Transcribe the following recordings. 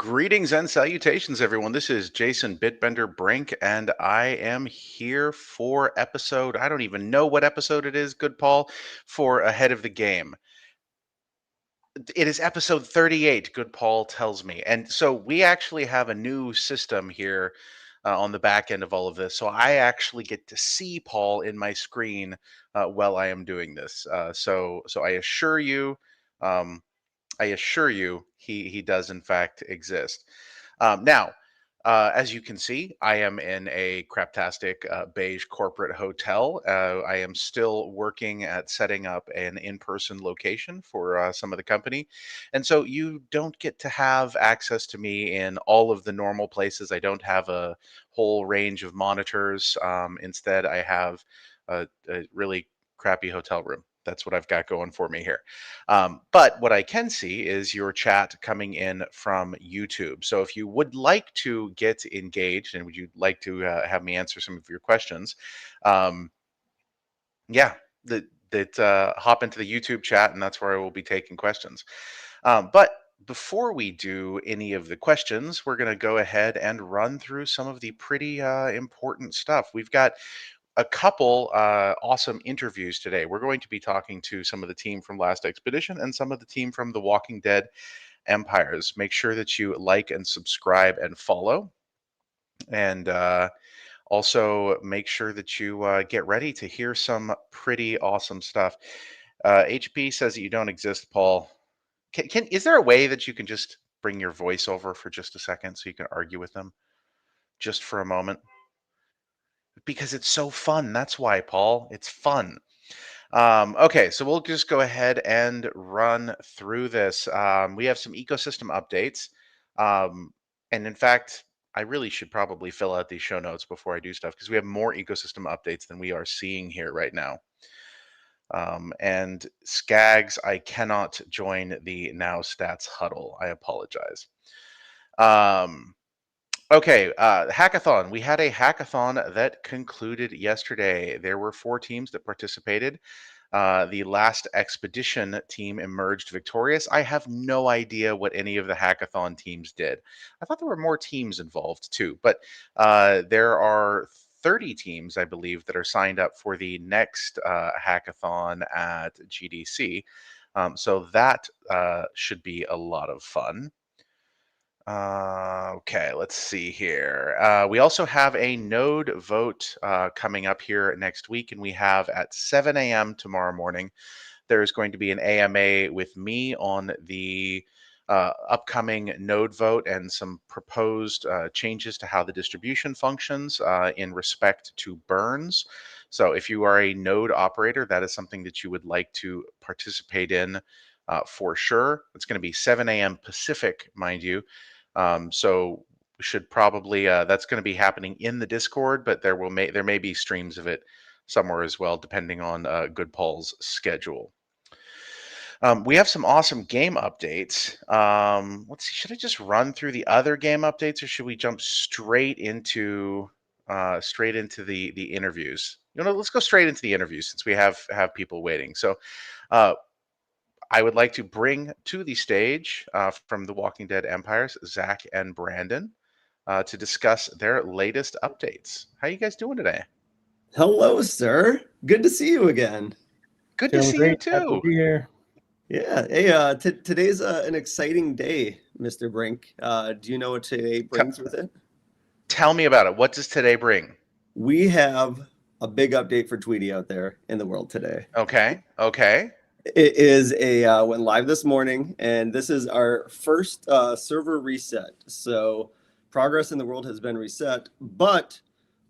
Greetings and salutations, everyone. This is Jason BitBender Brink, and I am here for episode, I don't even know what episode it is, good Paul, for Ahead of the Game. It is episode 38, good Paul tells me. And so we actually have a new system here on the back end of all of this. So I actually get to see Paul in my screen while I am doing this. So um, I assure you, he does in fact exist. Now, as you can see, I am in a craptastic beige corporate hotel. I am still working at setting up an in-person location for some of the company, and so you don't get to have access to me in all of the normal places. I don't have a whole range of monitors. Instead, I have a really crappy hotel room. That's what I've got going for me here. But what I can see is your chat coming in from YouTube. So if you would like to get engaged and would you like to have me answer some of your questions, um, yeah, hop into the YouTube chat, and that's where I will be taking questions. But before we do any of the questions, we're going to go ahead and run through some of the pretty important stuff. We've got a couple awesome interviews today. We're going to be talking to some of the team from Last Expedition and some of the team from The Walking Dead Empires. Make sure that you like and subscribe and follow. And also make sure that you get ready to hear some pretty awesome stuff. HP says that you don't exist, Paul. Is there a way that you can just bring your voice over for just a second so you can argue with them just for a moment? Because it's so fun. That's why, Paul. It's fun. Okay, so we'll just go ahead and run through this. We have some ecosystem updates. And in fact, I really should probably fill out these show notes before I do stuff because we have more ecosystem updates than we are seeing here right now. And Skags, I cannot join the Now Stats huddle. I apologize. Okay, hackathon. We had a hackathon that concluded yesterday. There were 4 teams that participated. The Last Expedition team emerged victorious. I have no idea what any of the hackathon teams did. I thought there were more teams involved too, but there are 30 teams, I believe, that are signed up for the next hackathon at GDC. So that should be a lot of fun. Okay, let's see here. We also have a node vote coming up here next week, and we have at 7 a.m. tomorrow morning, there's going to be an AMA with me on the upcoming node vote and some proposed changes to how the distribution functions in respect to burns. So if you are a node operator, that is something that you would like to participate in for sure. It's going to be 7 a.m. Pacific, mind you. So we should probably that's going to be happening in the Discord, but there may be streams of it somewhere as well, depending on Good Paul's schedule. We have some awesome game updates. Let's see, should I just run through the other game updates, or should we jump straight into the interviews? You know, let's go straight into the interviews since we have people waiting. So. I would like to bring to the stage from the Walking Dead Empires, Zach and Brandon, to discuss their latest updates. How are you guys doing today? Hello, sir. Good to see you again. Good to see you too. Happy to be here. Yeah. Hey, today's an exciting day, Mr. Brink. Do you know what today brings with it? Tell me about it. What does today bring? We have a big update for Tweety out there in the world today. Okay. It is went live this morning, and this is our first server reset. So progress in the world has been reset, but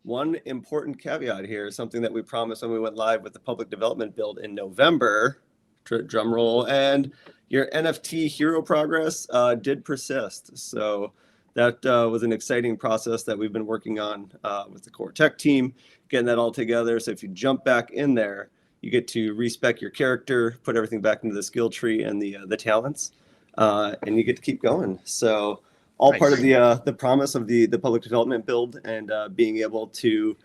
one important caveat here, something that we promised when we went live with the public development build in November, drum roll, and your NFT hero progress did persist. So that was an exciting process that we've been working on with the core tech team, getting that all together. So if you jump back in there, you get to respec your character, put everything back into the skill tree and the talents, and you get to keep going. So all nice. Part of the promise of the public development build and being able to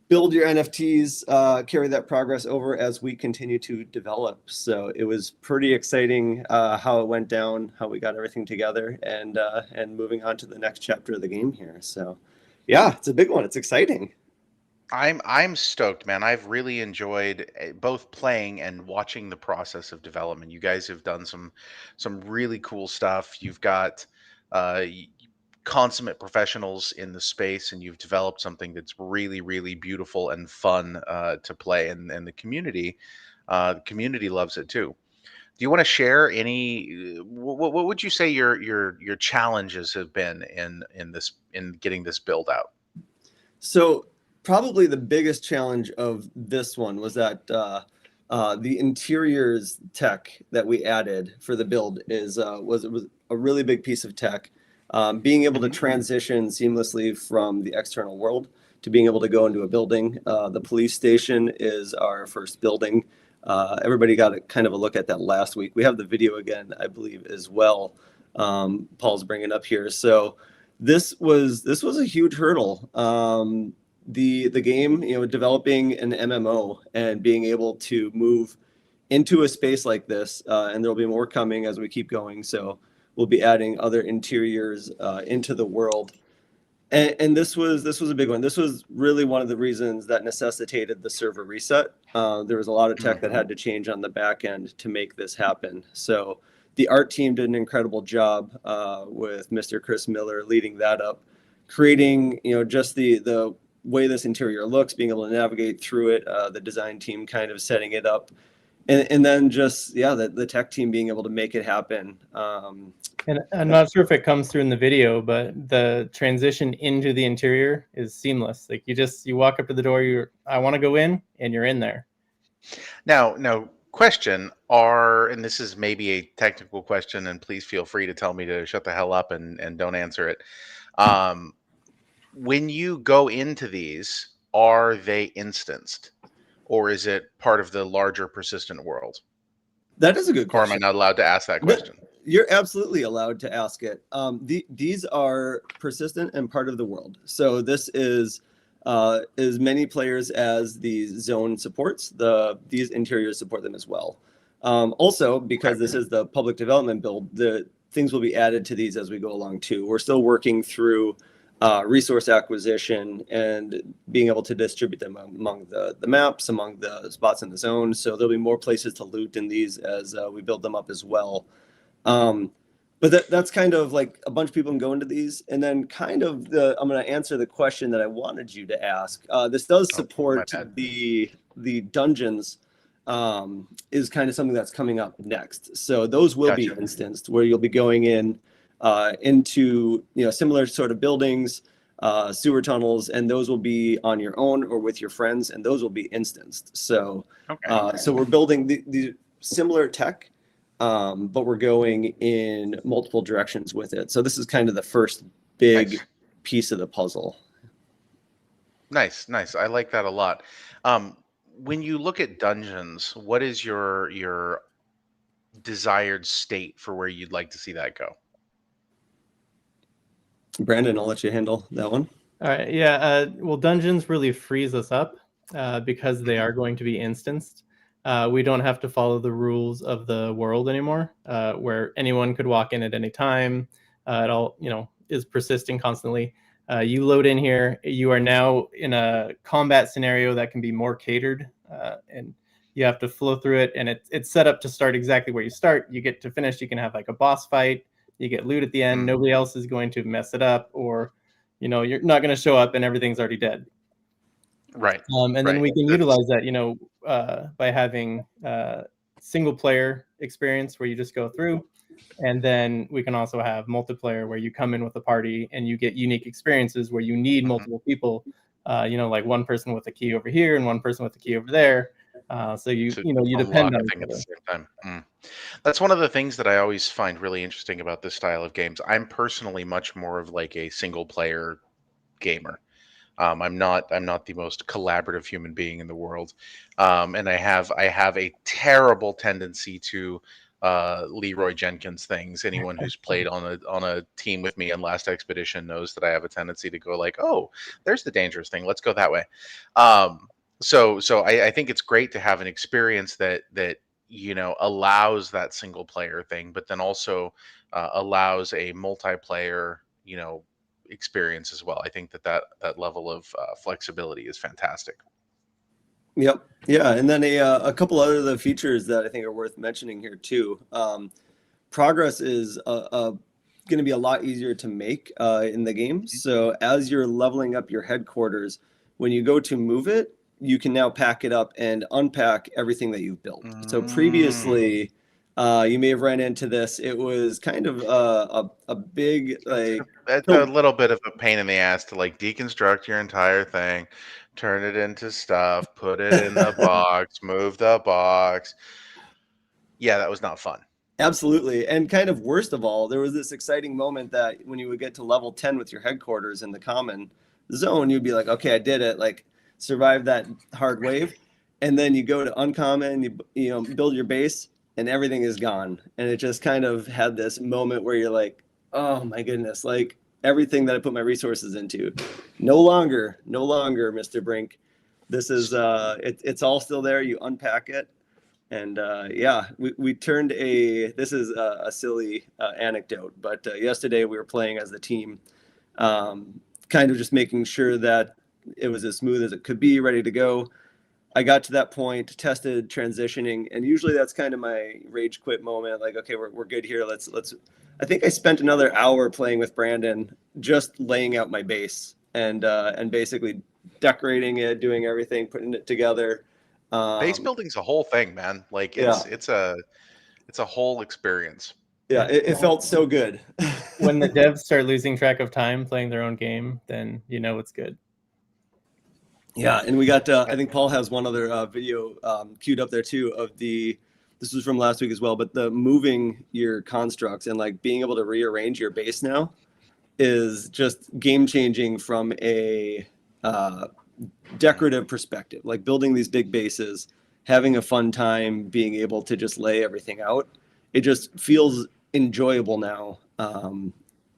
build your NFTs, carry that progress over as we continue to develop. So it was pretty exciting how it went down, how we got everything together, and moving on to the next chapter of the game here. So yeah, it's a big one. It's exciting. I'm stoked, man. I've really enjoyed both playing and watching the process of development. You guys have done some really cool stuff. You've got uh, y- consummate professionals in the space, and you've developed something that's really, really beautiful and fun to play, and the community loves it too. Do you want to share any? What would you say your challenges have been in getting this build out? So probably the biggest challenge of this one was that the interiors tech that we added for the build was a really big piece of tech. Being able to Hmm. transition seamlessly from the external world to being able to go into a building. The police station is our first building. Everybody got kind of a look at that last week. We have the video again, I believe, as well. Paul's bringing up here. So this was a huge hurdle. The game, developing an MMO and being able to move into a space like this, and there'll be more coming as we keep going. So we'll be adding other interiors into the world. And this was a big one. This was really one of the reasons that necessitated the server reset. There was a lot of tech that had to change on the back end to make this happen. So the art team did an incredible job with Mr. Chris Miller leading that up, creating just the way this interior looks, being able to navigate through it. The design team kind of setting it up, and then just the tech team being able to make it happen. And I'm not sure if it comes through in the video, but the transition into the interior is seamless. Like you walk up to the door, I want to go in, and you're in there. Now, question, and this is maybe a technical question, and please feel free to tell me to shut the hell up and don't answer it. When you go into these, are they instanced, or is it part of the larger persistent world? That is a good Or am I question. not allowed to ask that question? You're absolutely allowed to ask it. These are persistent and part of the world. So this is as many players as the zone supports. These interiors support them as well. Also, because Okay. this is the public development build, the things will be added to these as we go along too. We're still working through resource acquisition and being able to distribute them among the maps, among the spots in the zone. So there'll be more places to loot in these as we build them up as well. Um, but that's kind of like a bunch of people can go into these, and then kind of I'm going to answer the question that I wanted you to ask. This does Oh, my support bad. the dungeons. Is kind of something that's coming up next. So those will be Gotcha. instanced where you'll be going in into similar sort of buildings, sewer tunnels, and those will be on your own or with your friends, and those will be instanced. So Okay. so we're building the similar tech, but we're going in multiple directions with it. So this is kind of the first big Nice. piece of the puzzle. Nice. I like that a lot. When you look at dungeons, what is your desired state for where you'd like to see that go? Brandon, I'll let you handle that one. All right, yeah. Well, dungeons really frees us up because they Mhm. are going to be instanced. We don't have to follow the rules of the world anymore, where anyone could walk in at any time. It all is persisting constantly. You load in here, you are now in a combat scenario that can be more catered, and you have to flow through it. And it's set up to start exactly where you start. You get to finish. You can have like a boss fight. You get loot at the end. Mm. Nobody else is going to mess it up, or you're not going to show up and everything's already dead. Right. And then Right. we can That's utilize that, by having single player experience where you just go through. And then we can also have multiplayer where you come in with a party and you get unique experiences where you need mhm. multiple people, like one person with a key over here and one person with a key over there. So you To you unlock depend on a each thing at the other. same time. That's one of the things that I always find really interesting about this style of games. I'm personally much more of like a single player gamer. I'm not the most collaborative human being in the world, and I have a terrible tendency to Leroy Jenkins things. Anyone who's played on a team with me on Last Expedition knows that I have a tendency to go like, oh, there's the dangerous thing. Let's go that way. So I think it's great to have an experience that allows that single player thing, but then also allows a multiplayer experience as well. I think that level of flexibility is fantastic. Yep. Yeah. And then a couple other the features that I think are worth mentioning here too. Progress is going to be a lot easier to make in the game. So as you're leveling up your headquarters, when you go to move it, you can now pack it up and unpack everything that you've built. So previously, you may have ran into this. It was kind of a big like. It's a little bit of a pain in the ass to like deconstruct your entire thing, turn it into stuff, put it in the box, move the box. Yeah, that was not fun. Absolutely. And kind of worst of all, there was this exciting moment that when you would get to level 10 with your headquarters in the common zone, you'd be like, okay, I did it, like survived that hard wave. And then you go to uncommon, you build your base and everything is gone. And it just kind of had this moment where you're like, oh my goodness, like everything that I put my resources into, no longer, Mr. Brink. This is, it's all still there. You unpack it. And yeah, we turned this is a silly anecdote, but yesterday we were playing as the team, kind of just making sure that it was as smooth as it could be, ready to go. I got to that point, tested transitioning, and usually that's kind of my rage quit moment. Like, okay, we're good here. Let's. I think I spent another hour playing with Brandon, just laying out my base and basically decorating it, doing everything, putting it together. Base building's a whole thing, man. Like it's a whole experience. Yeah, it felt so good. When the devs start losing track of time playing their own game, then you know it's good. Yeah, and we got, I think Paul has one other video queued up there too of this was from last week as well, but the moving your constructs and like being able to rearrange your base now is just game changing from a decorative perspective. Like building these big bases, having a fun time, being able to just lay everything out. It just feels enjoyable now,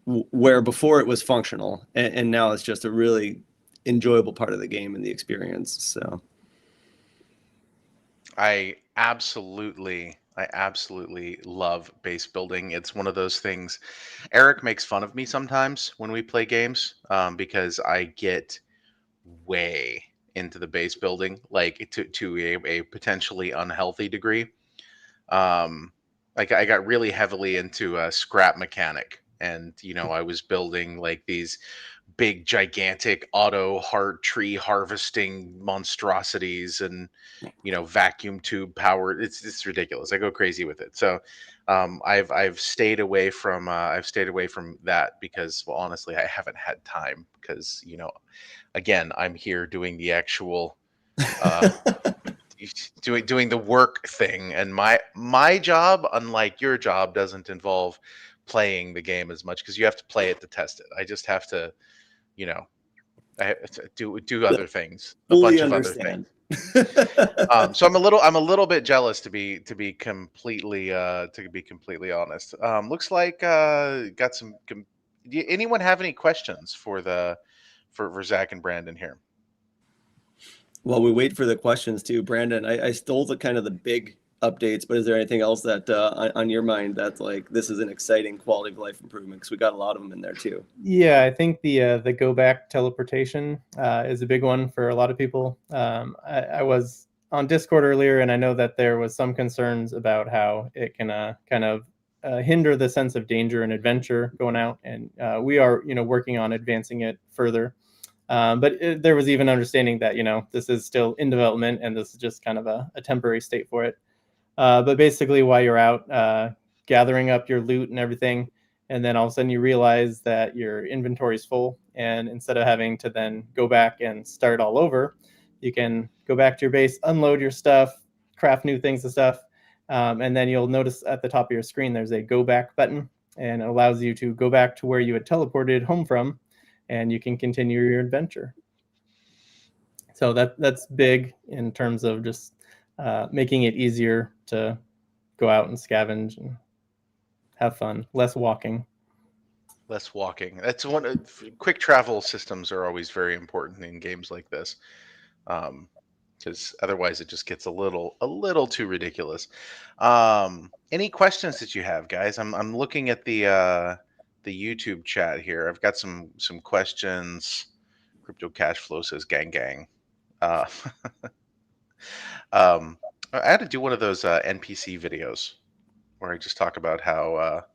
where before it was functional, and now it's just a really enjoyable part of the game and the experience. So I absolutely love base building. It's one of those things. Eric makes fun of me sometimes when we play games because I get way into the base building, like to a potentially unhealthy degree. Like I got really heavily into scrap mechanic, and I was building like these big gigantic auto heart tree harvesting monstrosities and vacuum tube powered. It's ridiculous. I go crazy with it. So I've stayed away from that because, well, honestly, I haven't had time because again, I'm here doing the actual doing the work thing, and my job, unlike your job, doesn't involve playing the game as much because you have to play it to test it. I just have to I have to do other things, a bunch of other things. So I'm a little bit jealous to be completely honest. Looks like got some. Anyone have any questions for for Zach and Brandon here? While we wait for the questions too, Brandon, I stole the kind of the big updates, but is there anything else that on your mind that's like this is an exciting quality of life improvement? Because we got a lot of them in there too. Yeah, I think the go back teleportation is a big one for a lot of people. I was on Discord earlier, and I know that there was some concerns about how it can kind of hinder the sense of danger and adventure going out, and we are working on advancing it further. But there was even understanding that this is still in development, and this is just kind of a temporary state for it. But basically, while you're out gathering up your loot and everything, and then all of a sudden you realize that your inventory is full, and instead of having to then go back and start all over, you can go back to your base, unload your stuff, craft new things and stuff, and then you'll notice at the top of your screen there's a go back button, and it allows you to go back to where you had teleported home from, and you can continue your adventure. So that's big in terms of just making it easier to go out and scavenge and have fun. Less walking. Less walking. That's quick travel systems are always very important in games like this, because otherwise it just gets a little too ridiculous. Any questions that you have, guys? I'm looking at the YouTube chat here. I've got some questions. Crypto Cash Flow says gang gang. Uh, I had to do one of those NPC videos where I just talk about how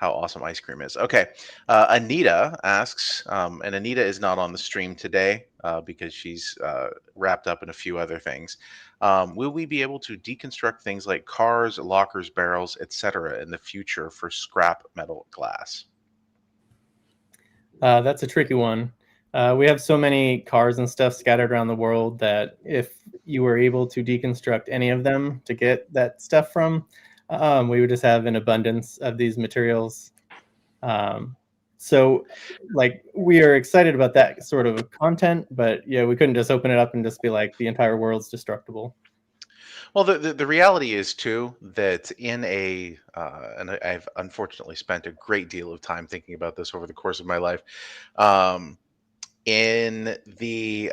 awesome ice cream is. Okay, ANeeda asks, and ANeeda is not on the stream today because she's wrapped up in a few other things. Will we be able to deconstruct things like cars, lockers, barrels, etc. in the future for scrap metal glass? That's a tricky one. We have so many cars and stuff scattered around the world that if you were able to deconstruct any of them to get that stuff from, we would just have an abundance of these materials. So like we are excited about that sort of content, but yeah, we couldn't just open it up and just be like the entire world's destructible. Well, the reality is too that in and I've unfortunately spent a great deal of time thinking about this over the course of my life. In the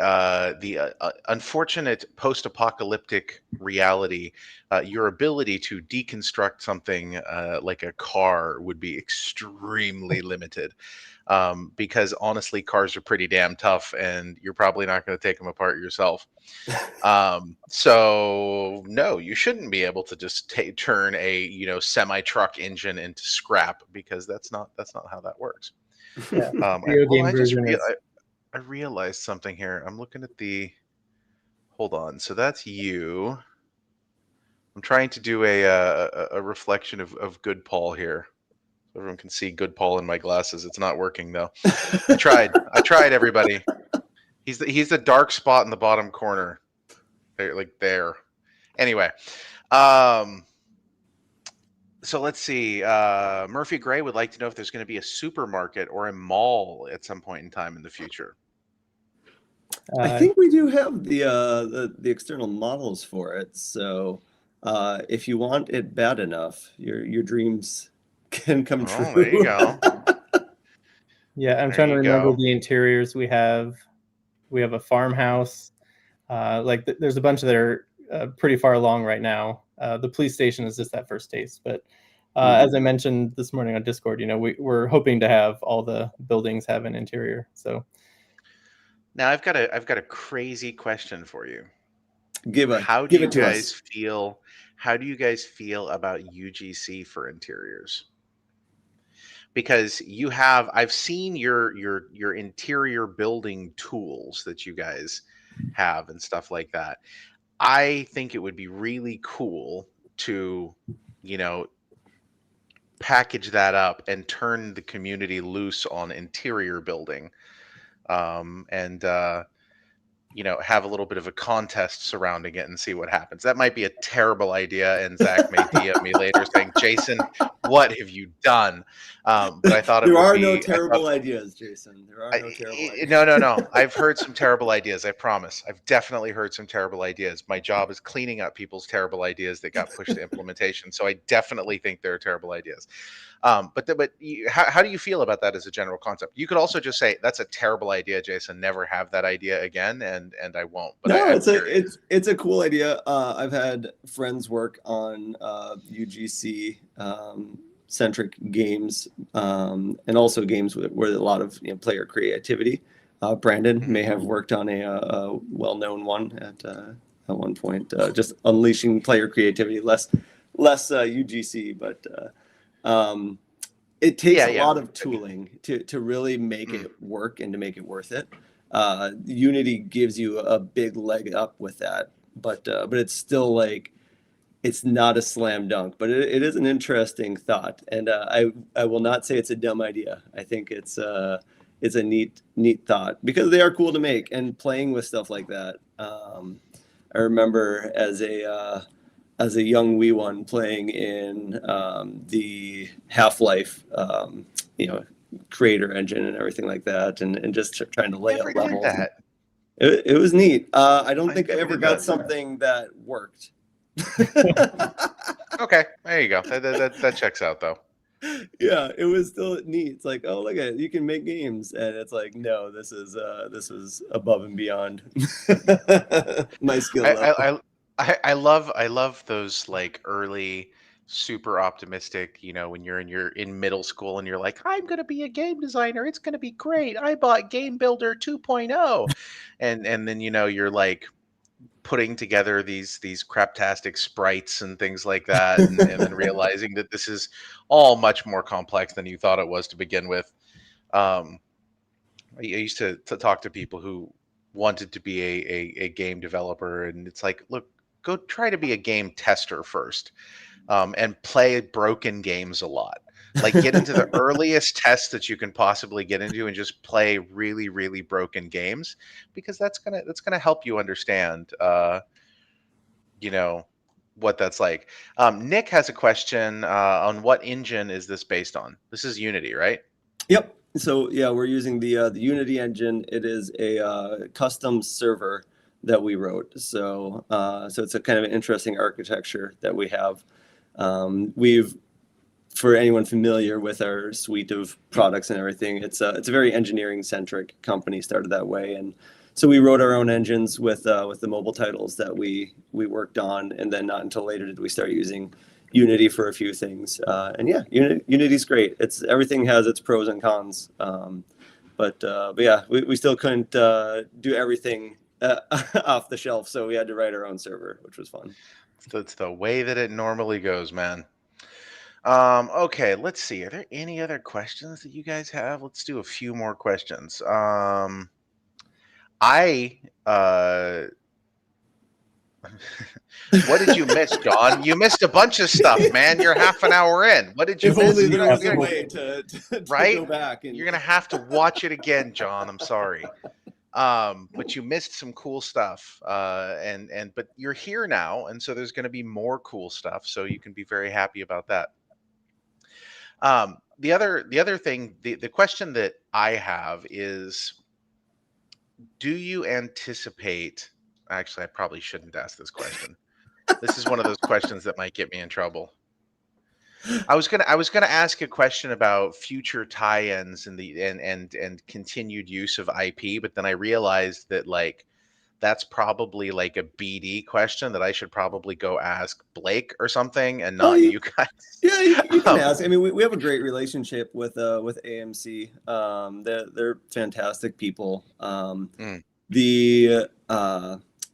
unfortunate post-apocalyptic reality, your ability to deconstruct something like a car would be extremely limited, because honestly, cars are pretty damn tough, and you're probably not going to take them apart yourself. So no, you shouldn't be able to just turn a semi-truck engine into scrap, because that's not how that works. Yeah. Video game version is I realized something here. I'm looking at hold on. So that's you. I'm trying to do a reflection of Good Paul here, so everyone can see Good Paul in my glasses. It's not working though. I tried. Everybody. He's the dark spot in the bottom corner. There. Anyway, so let's see. Murphy Gray would like to know if there's going to be a supermarket or a mall at some point in time in the future. I think we do have the external models for it. So if you want it bad enough, your dreams can come true. Oh, there you go. Yeah, I'm trying to remember the interiors we have. We have a farmhouse. There's a bunch that are pretty far along right now. The police station is just that first taste, but as I mentioned this morning on Discord, we're hoping to have all the buildings have an interior. So now I've got a crazy question for you. How do you guys feel about UGC for interiors? Because I've seen your interior building tools that you guys have and stuff like that. I think it would be really cool to, package that up and turn the community loose on interior building, and have a little bit of a contest surrounding it and see what happens. That might be a terrible idea, and Zach may DM me later saying, "Jason, what have you done?" But I thought there are no terrible ideas, Jason. There are no terrible ideas. No. I've heard some terrible ideas. I promise. I've definitely heard some terrible ideas. My job is cleaning up people's terrible ideas that got pushed to implementation. So I definitely think there are terrible ideas. How do you feel about that as a general concept? You could also just say, "That's a terrible idea, Jason. Never have that idea again," and I won't. But no, it's a cool idea. I've had friends work on UGC centric games, and also games where a lot of player creativity. Brandon may have worked on a well-known one at one point, just unleashing player creativity, less UGC, but it takes a lot of tooling to really make it work and to make it worth it. Unity gives you a big leg up with that, but it's still it's not a slam dunk, but it is an interesting thought, and I will not say it's a dumb idea. I think it's a neat thought, because they are cool to make, and playing with stuff like that. I remember as a young wee one playing in the Half-Life creator engine and everything like that, and just trying to lay out levels. It was neat. I don't think I ever got something that worked. Okay, there you go. That checks out though. Yeah, it was still neat. It's like, oh, look at it, you can make games, and it's like, no, this is above and beyond my skill level. I love those like early super optimistic, when you're in middle school and you're like, I'm gonna be a game designer, it's gonna be great. I bought Game Builder 2.0. And then you're like putting together these craptastic sprites and things like that, and then realizing that this is all much more complex than you thought it was to begin with. Um, I used to talk to people who wanted to be a game developer, and it's like, look, go try to be a game tester first, and play broken games a lot. Like, get into the earliest tests that you can possibly get into, and just play really, really broken games, because that's gonna help you understand, you know, what that's like. Nick has a question on what engine is this based on. This is Unity, right? Yep. So yeah, we're using the Unity engine. It is a custom server that we wrote. So so it's a kind of an interesting architecture that we have. We've, for anyone familiar with our suite of products and everything, it's a very engineering centric company, started that way, and so we wrote our own engines with the mobile titles that we worked on, and then not until later did we start using Unity for a few things. And yeah, Unity's great. It's everything has its pros and cons, but yeah, we still couldn't do everything off the shelf, so we had to write our own server, which was fun. That's the way that it normally goes, man. Okay, let's see. Are there any other questions that you guys have? Let's do a few more questions. I what did you miss, John? You missed a bunch of stuff, man. You're half an hour in. What did you If miss? only You're there not was a gonna- way to Right? go back. And You're gonna have to watch it again, John. I'm sorry. But you missed some cool stuff. But you're here now, and so there's gonna be more cool stuff. So you can be very happy about that. The other thing, the question that I have is, do you anticipate? Actually, I probably shouldn't ask this question. This is one of those questions that might get me in trouble. I was gonna ask a question about future tie-ins and and continued use of IP, but then I realized that, like, that's probably like a BD question that I should probably go ask Blake or something, and Oh, not you guys. yeah, you can Um, ask. I mean, we have a great relationship with AMC. They're fantastic people. Mm.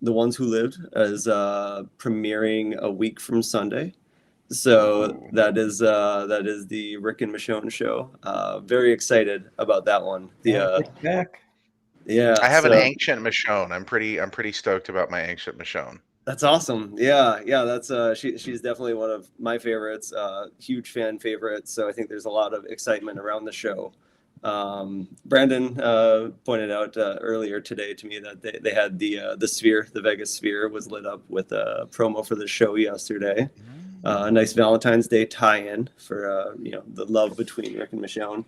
The Ones Who Lived is premiering a week from Sunday. So Ooh. that is the Rick and Michonne show. Very excited about that one. Back. Yeah, I have an so ancient Michonne. I'm pretty stoked about my ancient Michonne. that's awesome. Yeah, that's she's definitely one of my favorites. Huge fan favorite. So I think there's a lot of excitement around the show. Brandon pointed out earlier today to me that they had the Sphere, the Vegas Sphere, was lit up with a promo for the show yesterday. A nice Valentine's Day tie-in for the love between Rick and Michonne.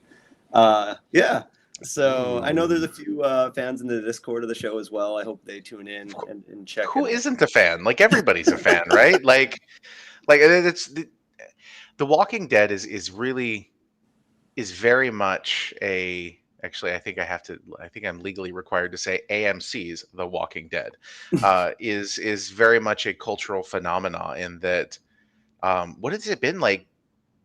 Yeah. So I know there's a few fans in the Discord of the show as well. I hope they tune in and check. Who isn't a fan? Like, everybody's a fan, right? Like it's the Walking Dead is very much a. Actually, I think I'm legally required to say AMC's The Walking Dead is very much a cultural phenomena, in that, what has it been, like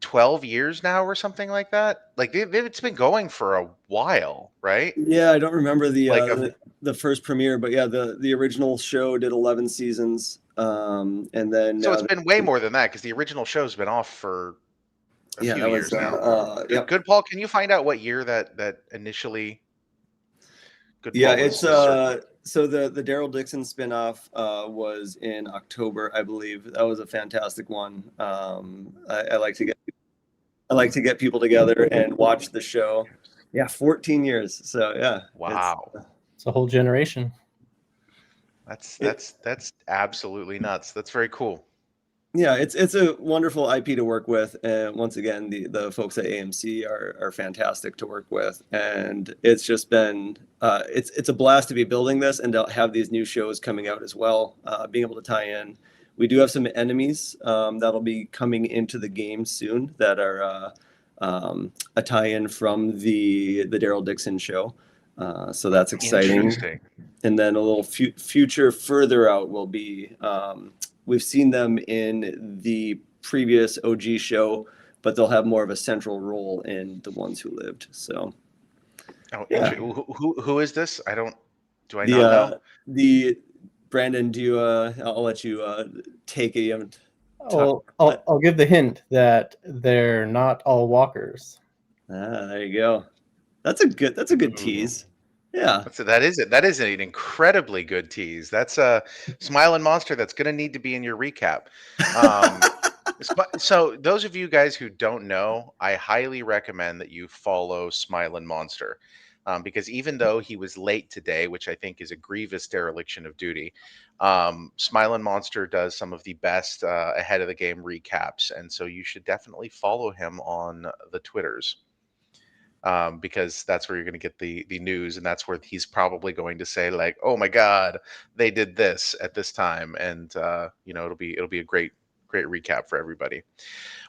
12 years now or something like that? Like, it's been going for a while, right? Yeah, I don't remember Like, the first premiere, but yeah, the original show did 11 seasons, and then so it's been way more than that, because the original show's been off for a few that was years now. Good, Paul. Can you find out what year that initially? Good. Yeah, Paul it's so the Daryl Dixon spinoff was in October, I believe. That was a fantastic one. I like to get people together and watch the show. Yeah, 14 years. So yeah. Wow. It's a whole generation. That's absolutely nuts. That's very cool. Yeah, it's a wonderful IP to work with, and once again, the folks at AMC are fantastic to work with, and it's just been it's a blast to be building this and to have these new shows coming out as well, being able to tie in We do have some enemies that'll be coming into the game soon that are a tie-in from the Daryl Dixon show. So that's exciting. Interesting. And then a little future further out will be, we've seen them in the previous OG show, but they'll have more of a central role in The Ones Who Lived. So, Oh, yeah. who is this? Do I not know? The Brandon, I'll let you take it. You haven't I'll give the hint that they're not all walkers. there you go. That's a good tease. Yeah. That is an incredibly good tease. That's a Smiling Monster that's going to need to be in your recap. So those of you guys who don't know, I highly recommend that you follow Smiling Monster. Because even though he was late today, which I think is a grievous dereliction of duty, Smiling Monster does some of the best ahead of the game recaps. And so you should definitely follow him on the Twitters. Because that's where you're going to get the news, and that's where he's probably going to say like, "Oh my God, they did this at this time," and it'll be a great recap for everybody.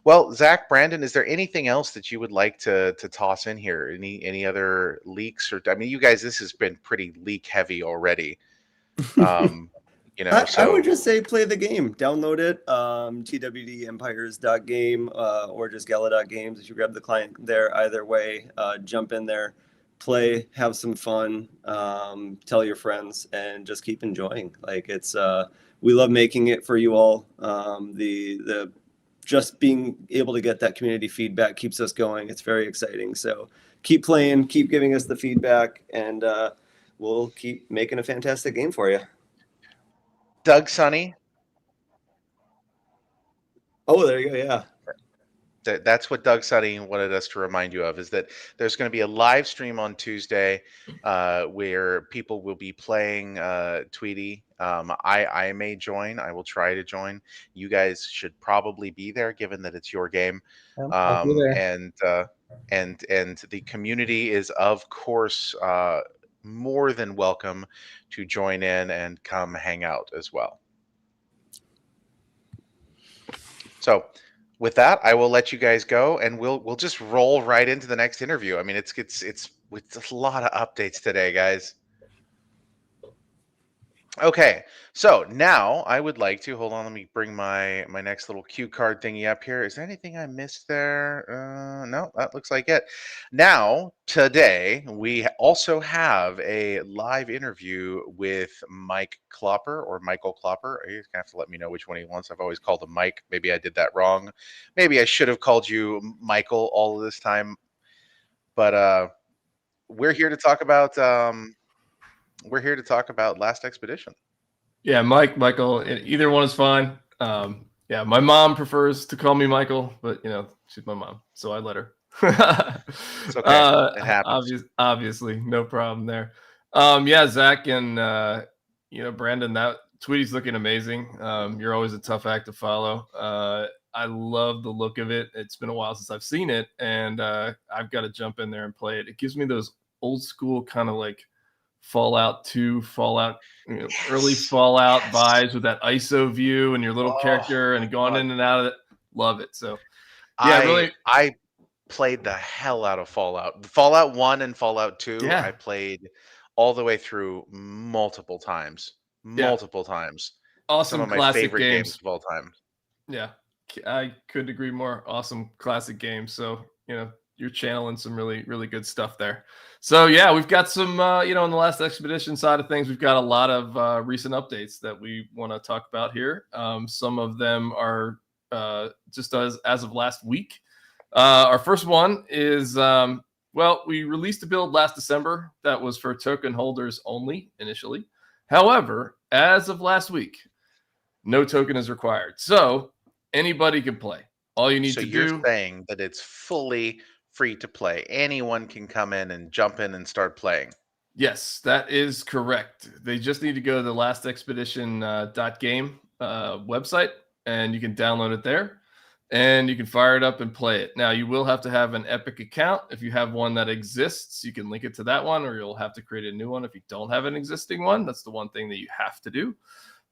Well, Zach, Brandon, is there anything else that you would like to toss in here? Any other leaks or I mean, you guys, this has been pretty leak heavy already. I would just say play the game, download it, twdempires.game or just gala.games. If you grab the client there, either way, jump in there, play, have some fun, tell your friends, and just keep enjoying. Like we love making it for you all. The just being able to get that community feedback keeps us going. It's very exciting. So keep playing, keep giving us the feedback, and we'll keep making a fantastic game for you. Doug Sunny. Oh, there you go. Yeah. That's what Doug Sunny wanted us to remind you of, is that there's going to be a live stream on Tuesday where people will be playing Tweety. I may join. I will try to join. You guys should probably be there, given that it's your game. I'll be there. And the community is, of course, more than welcome to join in and come hang out as well. So with that, I will let you guys go, and we'll just roll right into the next interview. I mean, it's a lot of updates today, guys. Okay, so now I would like to hold on. Let me bring my next little cue card thingy up here. Is there anything I missed there? No, that looks like it. Now today we also have a live interview with Mike Klopper or Michael Klopper. You're gonna have to let me know which one he wants. I've always called him Mike. Maybe I did that wrong. Maybe I should have called you Michael all of this time. But we're here to talk about. We're here to talk about Last Expedition. Yeah, Michael, either one is fine. Yeah, my mom prefers to call me Michael, but she's my mom, so I let her. It's okay. It happens. Obviously, no problem there. Yeah, Zach and Brandon, that Tweety's looking amazing. You're always a tough act to follow. I love the look of it. It's been a while since I've seen it, and I've got to jump in there and play it. It gives me those old school kind of like Fallout 2, early Fallout vibes with that ISO view and your little character and going in and out of it. Love it. So yeah, I played the hell out of Fallout 1 and Fallout 2. Yeah. I played all the way through multiple times. Awesome. Some of my classic favorite games of all time. Yeah, I couldn't agree more. Awesome classic games. So you're channeling some really, really good stuff there. So yeah, we've got some, on the Last Expedition side of things, we've got a lot of recent updates that we want to talk about here. Some of them are just as of last week. Our first one is, we released a build last December that was for token holders only initially. However, as of last week, no token is required. So anybody can play. All you need to do. So you're saying that it's fully free to play. Anyone can come in and jump in and start playing. Yes, that is correct. They just need to go to the lastexpedition.game website, and you can download it there, and you can fire it up and play it. Now, you will have to have an Epic account. If you have one that exists, you can link it to that one, or you'll have to create a new one if you don't have an existing one. That's the one thing that you have to do.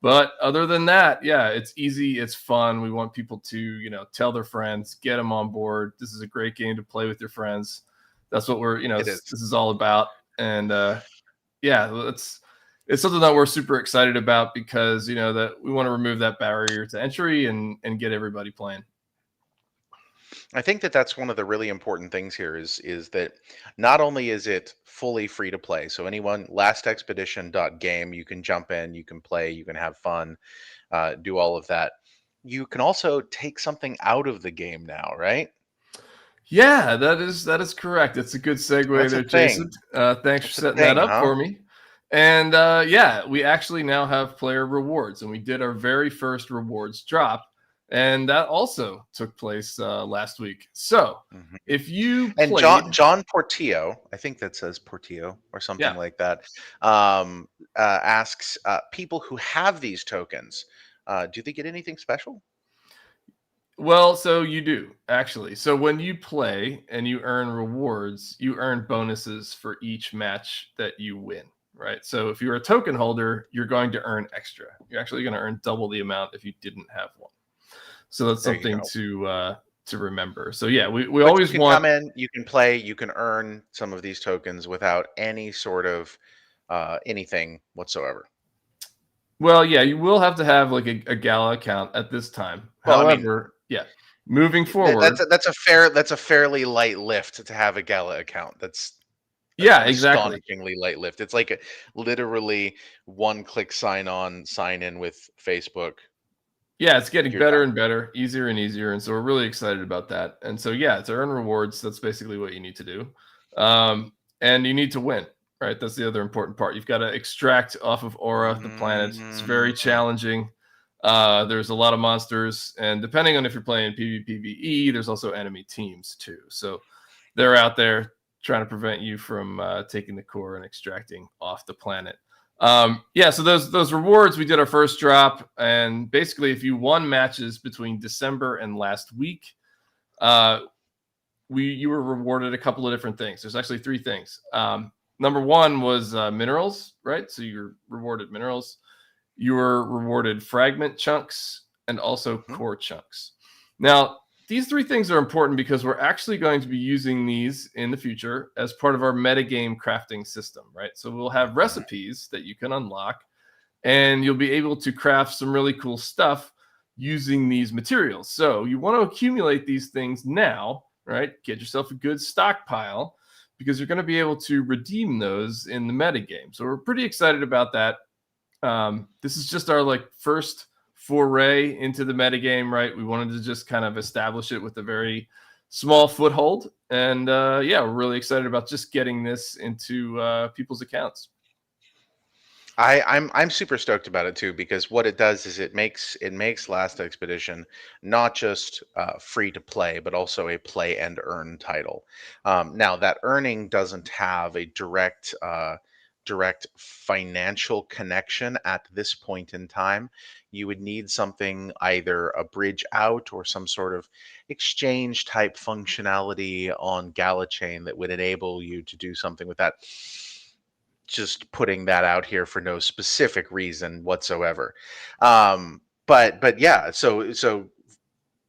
But other than that, yeah, it's easy, it's fun. We want people to, you know, tell their friends, get them on board. This is a great game to play with your friends. That's what we're, you know, It is. this is all about. And yeah, it's something that we're super excited about because, you know, that we want to remove that barrier to entry and get everybody playing. I think that that's one of the really important things here is that not only is it fully free to play, so anyone lastexpedition.game, you can jump in, you can play, you can have fun, do all of that. You can also take something out of the game now, right? Yeah, that is correct. It's a good segue That's a there, thing. Jason. Thanks for That's a setting that thing, up huh? for me. And yeah, we actually now have player rewards, and we did our very first rewards drop, and that also took place last week. So Mhm. if you And played, John Portillo, I think that says Portillo or something yeah, like that, asks people who have these tokens, do they get anything special? well, so you do actually. So when you play and you earn rewards, you earn bonuses for each match that you win, right? So if you're a token holder, you're going to earn extra. You're actually going to earn double the amount if you didn't have one. So that's There you something go. to remember. So yeah, we But you always can want. come in, you can play, you can earn some of these tokens without any sort of anything whatsoever. Well, yeah, you will have to have like a Gala account at this time. Well, I mean, However, yeah, moving forward, that's a fairly light lift to have a Gala account. That's yeah, an exactly. astonishingly light lift. It's like literally one click sign on, sign in with Facebook. Yeah, it's getting You're done. better and better, easier and easier, and so we're really excited about that. And so yeah, to earn rewards, that's basically what you need to do, and you need to win. Right, that's the other important part. You've got to extract off of Aura, the planet. It's very Mhm. challenging. There's a lot of monsters, and depending on if you're playing PvPvE, there's also enemy teams too. So they're out there trying to prevent you from taking the core and extracting off the planet. Yeah, so those rewards, we did our first drop, and basically, if you won matches between December and last week, uh, you were rewarded a couple of different things. There's actually three things. Number one was minerals, right? So you're rewarded minerals. You were rewarded fragment chunks and also Mhm. core chunks. Now, these three things are important because we're actually going to be using these in the future as part of our metagame crafting system, right? So we'll have Mhm. recipes that you can unlock, and you'll be able to craft some really cool stuff using these materials. So you want to accumulate these things now, right? Get yourself a good stockpile because you're going to be able to redeem those in the metagame. So we're pretty excited about that. This is just our like first foray into the metagame, right? We wanted to just kind of establish it with a very small foothold, and yeah, we're really excited about just getting this into people's accounts. I'm super stoked about it too because what it does is it makes Last Expedition not just free to play but also a play and earn title. Now that earning doesn't have a direct financial connection at this point in time. You would need something either a bridge out or some sort of exchange type functionality on GalaChain that would enable you to do something with that. Just putting that out here for no specific reason whatsoever. But yeah, so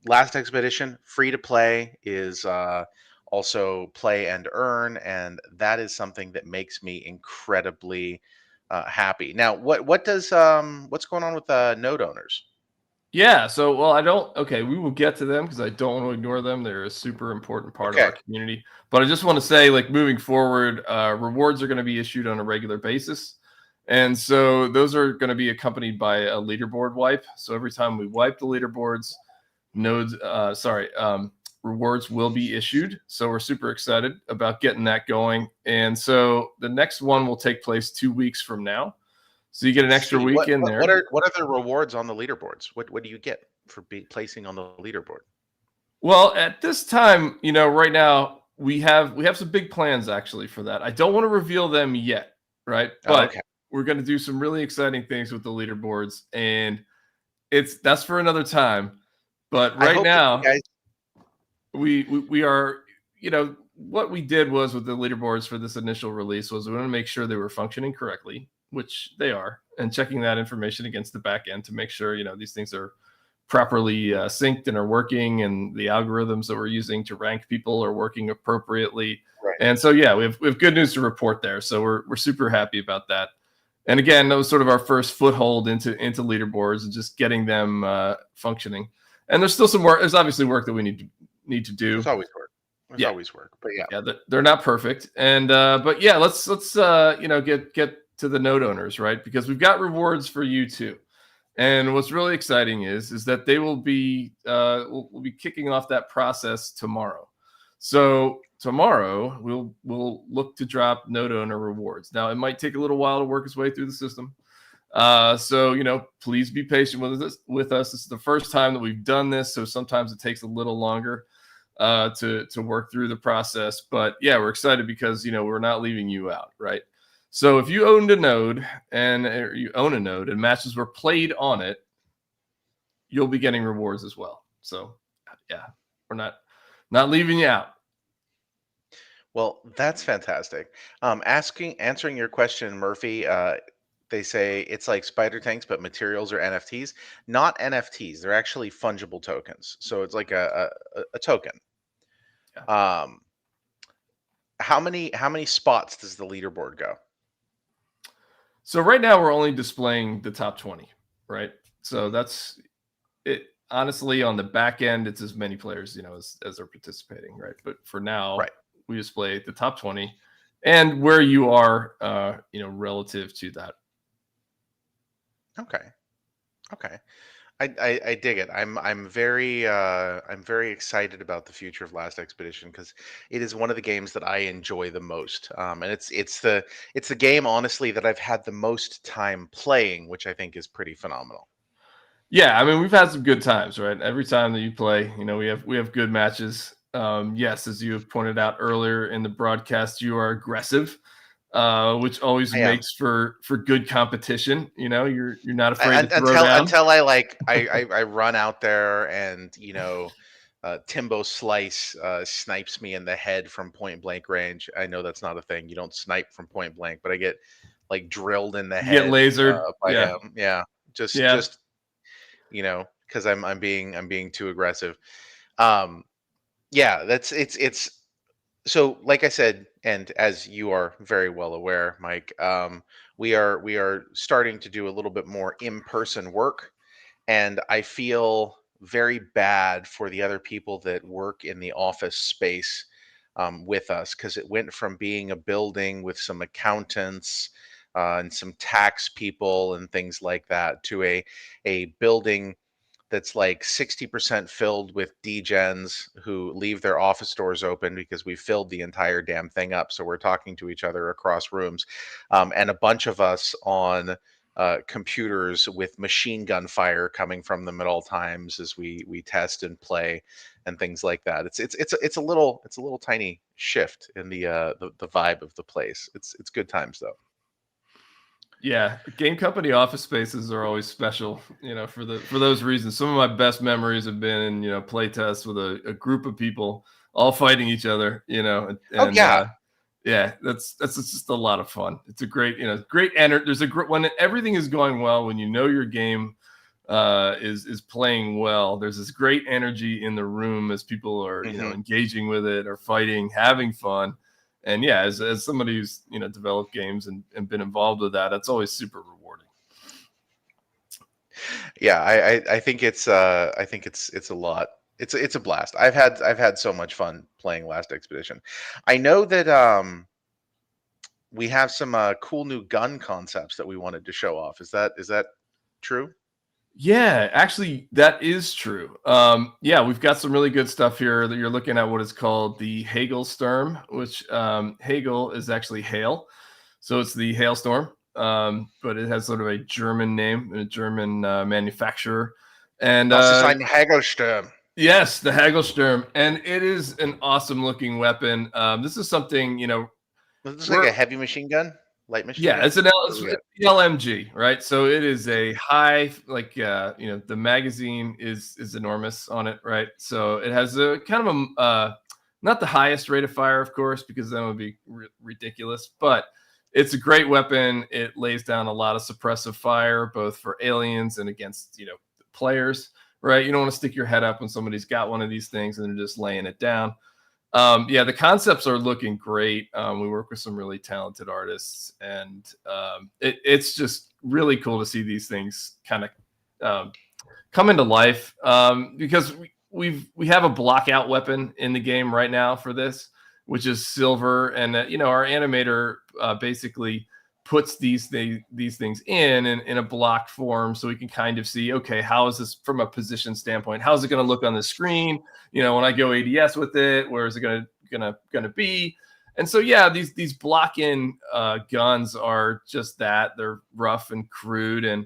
Last Expedition free to play is also play and earn, and that is something that makes me incredibly happy. Now, what's going on with node owners? Yeah, so well, I don't. Okay, we will get to them because I don't want to ignore them. They're a super important part of Okay. our community. But I just want to say, like, moving forward, rewards are going to be issued on a regular basis, and so those are going to be accompanied by a leaderboard wipe. So every time we wipe the leaderboards, rewards will be issued. So we're super excited about getting that going. And so the next one will take place 2 weeks from now. So you get an extra See week in there. what are the rewards on the leaderboards? What do you get for placing on the leaderboard? Well, at this time, you know, right now we have some big plans actually for that. I don't want to reveal them yet, right? But Okay. we're going to do some really exciting things with the leaderboards, and that's for another time. But I right hope that you now, guys. we are, you know, what we did was with the leaderboards for this initial release was we want to make sure they were functioning correctly. which they are, and checking that information against the back end to make sure, these things are properly synced and are working, and the algorithms that we're using to rank people are working appropriately. Right. And so, yeah, we have good news to report there. So we're super happy about that. And again, that was sort of our first foothold into leaderboards and just getting them functioning. And there's still some work. There's obviously work that we need to do. There's always work. There's always work. But yeah, they're not perfect. And but yeah, let's get to the node owners, right? Because we've got rewards for you too. And what's really exciting is that they will be we'll be kicking off that process tomorrow. So tomorrow we'll look to drop node owner rewards. Now it might take a little while to work its way through the system. So please be patient with us. This is the first time that we've done this, so sometimes it takes a little longer to work through the process. But yeah, we're excited because we're not leaving you out, right? So if you own a node and matches were played on it, you'll be getting rewards as well. So yeah, we're not leaving you out. Well, that's fantastic. Answering your question, Murphy, they say it's like spider tanks, but materials are NFTs. Not NFTs. They're actually fungible tokens. So it's like a token. Yeah. How many spots does the leaderboard go? So right now we're only displaying the top 20, right? So that's it. Honestly, on the back end, it's as many players, as are participating, right? But for now, right, we display the top 20 and where you are, relative to that. Okay. I dig it. I'm very excited about the future of Last Expedition because it is one of the games that I enjoy the most. And it's the game, honestly, that I've had the most time playing, which I think is pretty phenomenal. Yeah, I mean, we've had some good times, right? Every time that you play, we have good matches. Yes, as you have pointed out earlier in the broadcast, you are aggressive, which always makes for good competition. You're not afraid to throw down. Until I run out there and Timbo Slice snipes me in the head from point blank range. I know that's not a thing. You don't snipe from point blank, but I get like drilled in the head. Get lasered by him. Yeah, just because I'm being too aggressive. Yeah, it's so like I said, and as you are very well aware, Mike, we are starting to do a little bit more in-person work, and I feel very bad for the other people that work in the office space with us, because it went from being a building with some accountants and some tax people and things like that to a building that's like 60% filled with degens who leave their office doors open because we filled the entire damn thing up. So we're talking to each other across rooms, and a bunch of us on computers with machine gun fire coming from them at all times as we test and play and things like that. It's a little tiny shift in the vibe of the place. It's good times though. Yeah, game company office spaces are always special, for those reasons. Some of my best memories have been in, play tests with a group of people all fighting each other, and, yeah, that's just a lot of fun. It's a great, great energy. There's when everything is going well, when your game is playing well, there's this great energy in the room as people are, engaging with it or fighting, having fun. And yeah, as somebody who's developed games and been involved with that, that's always super rewarding. Yeah, I think it's a lot. It's a blast. I've had so much fun playing Last Expedition. I know that we have some cool new gun concepts that we wanted to show off. Is that true? Yeah, actually, that is true. Yeah, we've got some really good stuff here. That you're looking at what is called the Hagelsturm, which Hagel is actually hail, so it's the hailstorm. But it has sort of a German name, a German manufacturer, and Hagelsturm. Yes, the Hagelsturm, and it is an awesome looking weapon. This is something This is like a heavy machine gun. Light machine gun? It's an LMG, right? So it is a high, the magazine is enormous on it, right? So it has a kind of a not the highest rate of fire, of course, because that would be ridiculous, but it's a great weapon. It lays down a lot of suppressive fire, both for aliens and against, players, right? You don't want to stick your head up when somebody's got one of these things and they're just laying it down. Yeah, the concepts are looking great. We work with some really talented artists, and it's just really cool to see these things kind of come into life, because we have a blockout weapon in the game right now for this, which is silver, and our animator basically puts these things in a block form, so we can kind of see, okay, how is this from a position standpoint? How is it going to look on the screen? When I go ADS with it, where is it gonna be? And so yeah, these block-in guns are just that. They're rough and crude, and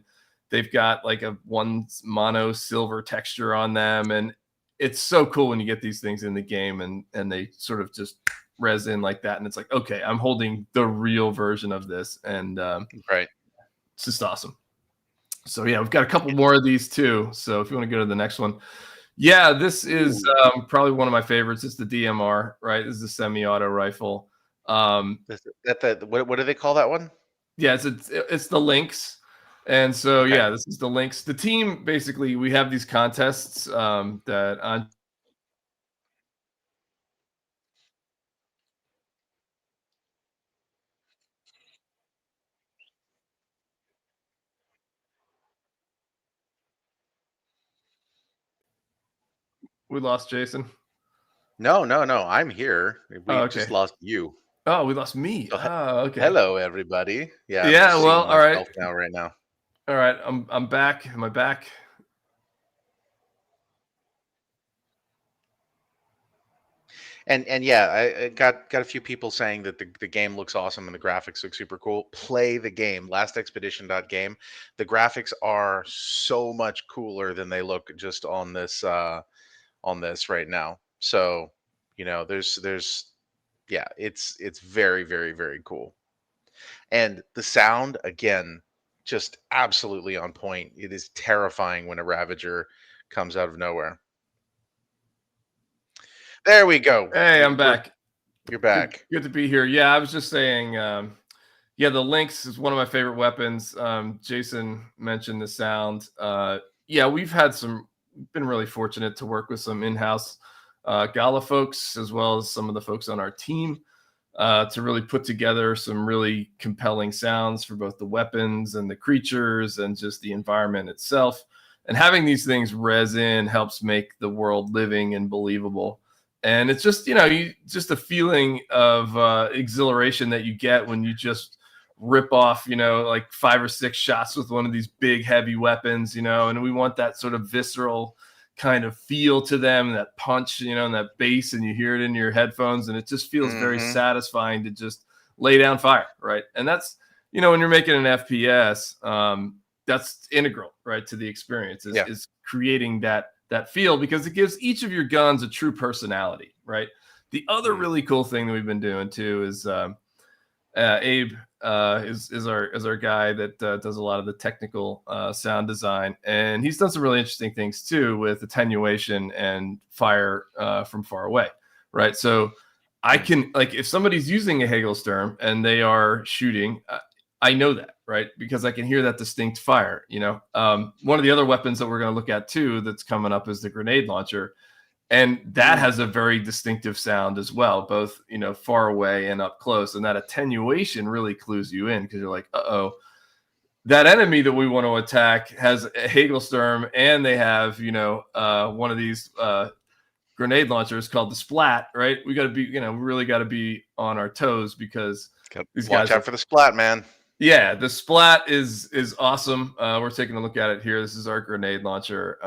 they've got like a one mono silver texture on them, and it's so cool when you get these things in the game and they sort of just res in like that, and it's like, okay, I'm holding the real version of this, and Right. it's just awesome. So yeah, we've got a couple more of these too. So if you want to go to the next one, yeah, this is probably one of my favorites. It's the DMR, right? This is a semi-auto rifle. What do they call that one? Yeah, it's the Lynx. And so yeah, this is the Lynx. The team, basically, we have these contests that on. We lost Jason. No. I'm here. We just lost you. Oh, we lost me. Okay. Hello, everybody. Yeah. Yeah. I'm Well, all right. Now, right now. All right. I'm back. Am I back? And yeah, I got a few people saying that the game looks awesome and the graphics look super cool. Play the game, lastexpedition.game. The graphics are so much cooler than they look just on this right now. So, there's yeah, it's very, very, very cool. And the sound, again, just absolutely on point. It is terrifying when a Ravager comes out of nowhere. There we go. Hey, I'm back. You're back. Good to be here. Yeah, I was just saying, yeah, the Lynx is one of my favorite weapons. Jason mentioned the sound. Yeah, we've been really fortunate to work with some in-house Gala folks, as well as some of the folks on our team, to really put together some really compelling sounds for both the weapons and the creatures and just the environment itself. And having these things res in helps make the world living and believable. And it's just, just a feeling of exhilaration that you get when you just rip off, like 5 or 6 shots with one of these big, heavy weapons, and we want that sort of visceral kind of feel to them, that punch, and that bass, and you hear it in your headphones, and it just feels very satisfying to just lay down fire, right? And that's, when you're making an FPS, that's integral, right, to the experience, is creating that feel, because it gives each of your guns a true personality, right? The other really cool thing that we've been doing too is Abe is our guy that does a lot of the technical sound design, and he's done some really interesting things too with attenuation and fire from far away, right? So I can, like, if somebody's using a Hagelsturm and they are shooting, I know that, right? Because I can hear that distinct fire, One of the other weapons that we're going to look at too that's coming up is the grenade launcher. And that has a very distinctive sound as well, both, far away and up close. And that attenuation really clues you in, because you're like, uh-oh, that enemy that we want to attack has a Hagelsturm, and they have, one of these grenade launchers called the Splat, right? We got to be, we really got to be on our toes, because these guys watch out for the Splat, man. Yeah, the Splat is awesome. We're taking a look at it here. This is our grenade launcher.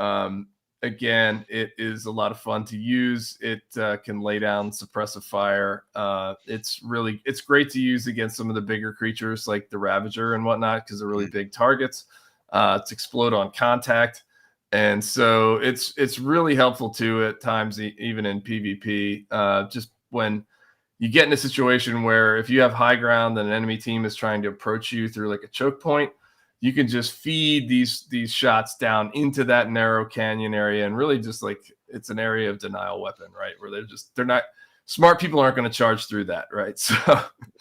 Again, it is a lot of fun to use. It can lay down suppressive fire. It's great to use against some of the bigger creatures like the Ravager and whatnot, because they're really big targets. It's explode on contact. And so it's really helpful too at times, even in PvP, just when you get in a situation where if you have high ground and an enemy team is trying to approach you through like a choke point, you can just feed these shots down into that narrow canyon area, and really just, like, it's an area of denial weapon, right? Where they're smart people aren't going to charge through that, right? So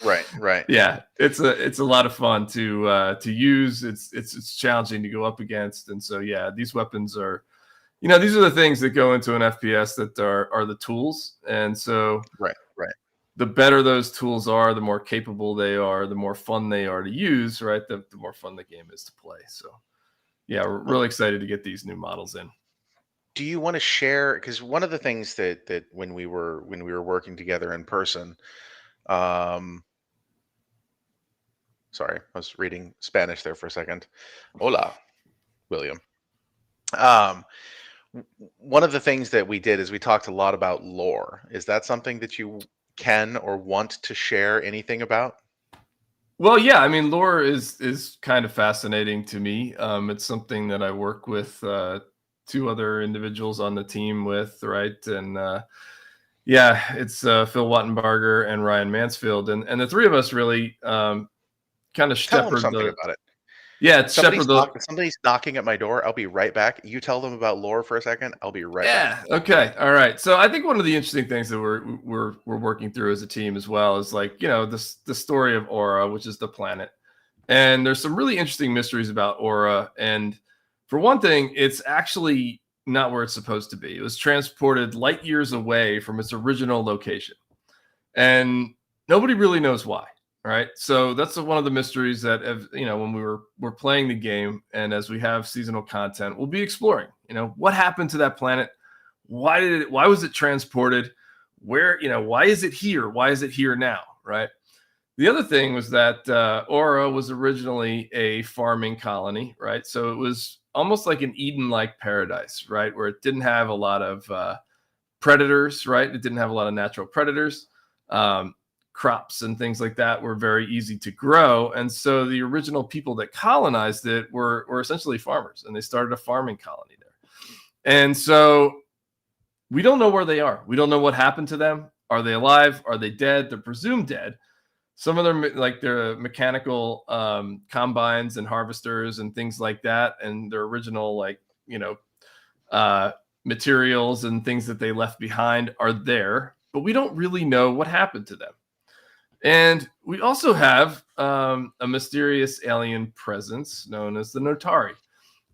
Right. yeah, it's a lot of fun to use. It's challenging to go up against, and so yeah, these weapons are, these are the things that go into an FPS that are the tools, and so Right. the better those tools are, the more capable they are, the more fun they are to use, right? The more fun the game is to play. So yeah, we're really excited to get these new models in. Do you want to share? Because one of the things that when we were working together in person, um, sorry, I was reading Spanish there for a second. Hola, William. Um, One of the things that we did is we talked a lot about lore. Is that something that you can or want to share anything about? Well, yeah, I mean, lore is kind of fascinating to me. It's something that I work with two other individuals on the team with, right? And yeah, it's Phil Wattenbarger and Ryan Mansfield, and the three of us really kind of Tell them shepherd something the about it. yeah shepherd the Somebody's knocking at my door. I'll be right back. You tell them about lore for a second. I'll be right back. yeah. Okay. All right. So I think one of the interesting things that we're working through as a team as well is like the story of Aura, which is the planet, and there's some really interesting mysteries about Aura. And for one thing, it's actually not where it's supposed to be. It was transported light years away from its original location, and nobody really knows why. Right. So that's one of the mysteries that, when we're playing the game, and as we have seasonal content, we'll be exploring. What happened to that planet? Why was it transported? Where, why is it here? Why is it here now? Right. The other thing was that Aura was originally a farming colony, right? So it was almost like an Eden-like paradise, right, where it didn't have a lot of predators, right? It didn't have a lot of natural predators. Crops and things like that were very easy to grow, and so the original people that colonized it were essentially farmers, and they started a farming colony there. And so we don't know where they are. We don't know what happened to them. Are they alive? Are they dead? They're presumed dead. Some of them, like their mechanical combines and harvesters and things like that, and their original materials and things that they left behind are there, but we don't really know what happened to them. And we also have a mysterious alien presence known as the Notari.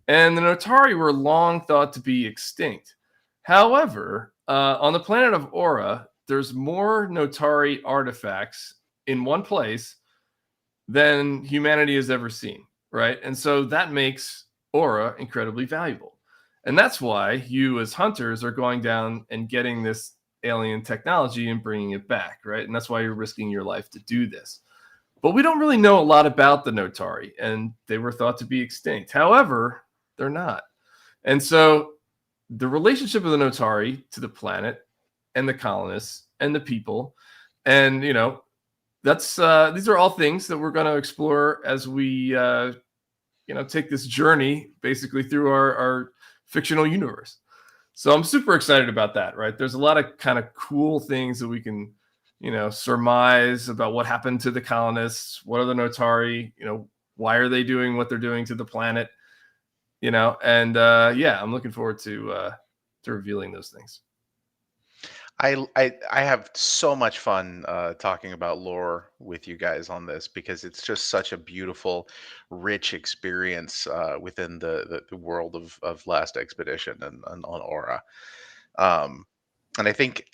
And the Notari were long thought to be extinct. However, on the planet of Aura, there's more Notari artifacts in one place than humanity has ever seen, right? And so that makes Aura incredibly valuable. And that's why you as hunters are going down and getting this alien technology and bringing it back, right? And that's why you're risking your life to do this. But we don't really know a lot about the Notari, and they were thought to be extinct. However, they're not. And so the relationship of the Notari to the planet and the colonists and the people, and that's these are all things that we're going to explore as we take this journey basically through our fictional universe. So I'm super excited about that, right? There's a lot of kind of cool things that we can, surmise about what happened to the colonists. What are the Notari? Why are they doing what they're doing to the planet? And yeah, I'm looking forward to revealing those things. I have so much fun talking about lore with you guys on this because it's just such a beautiful, rich experience within the world of Last Expedition and on Aura. And I think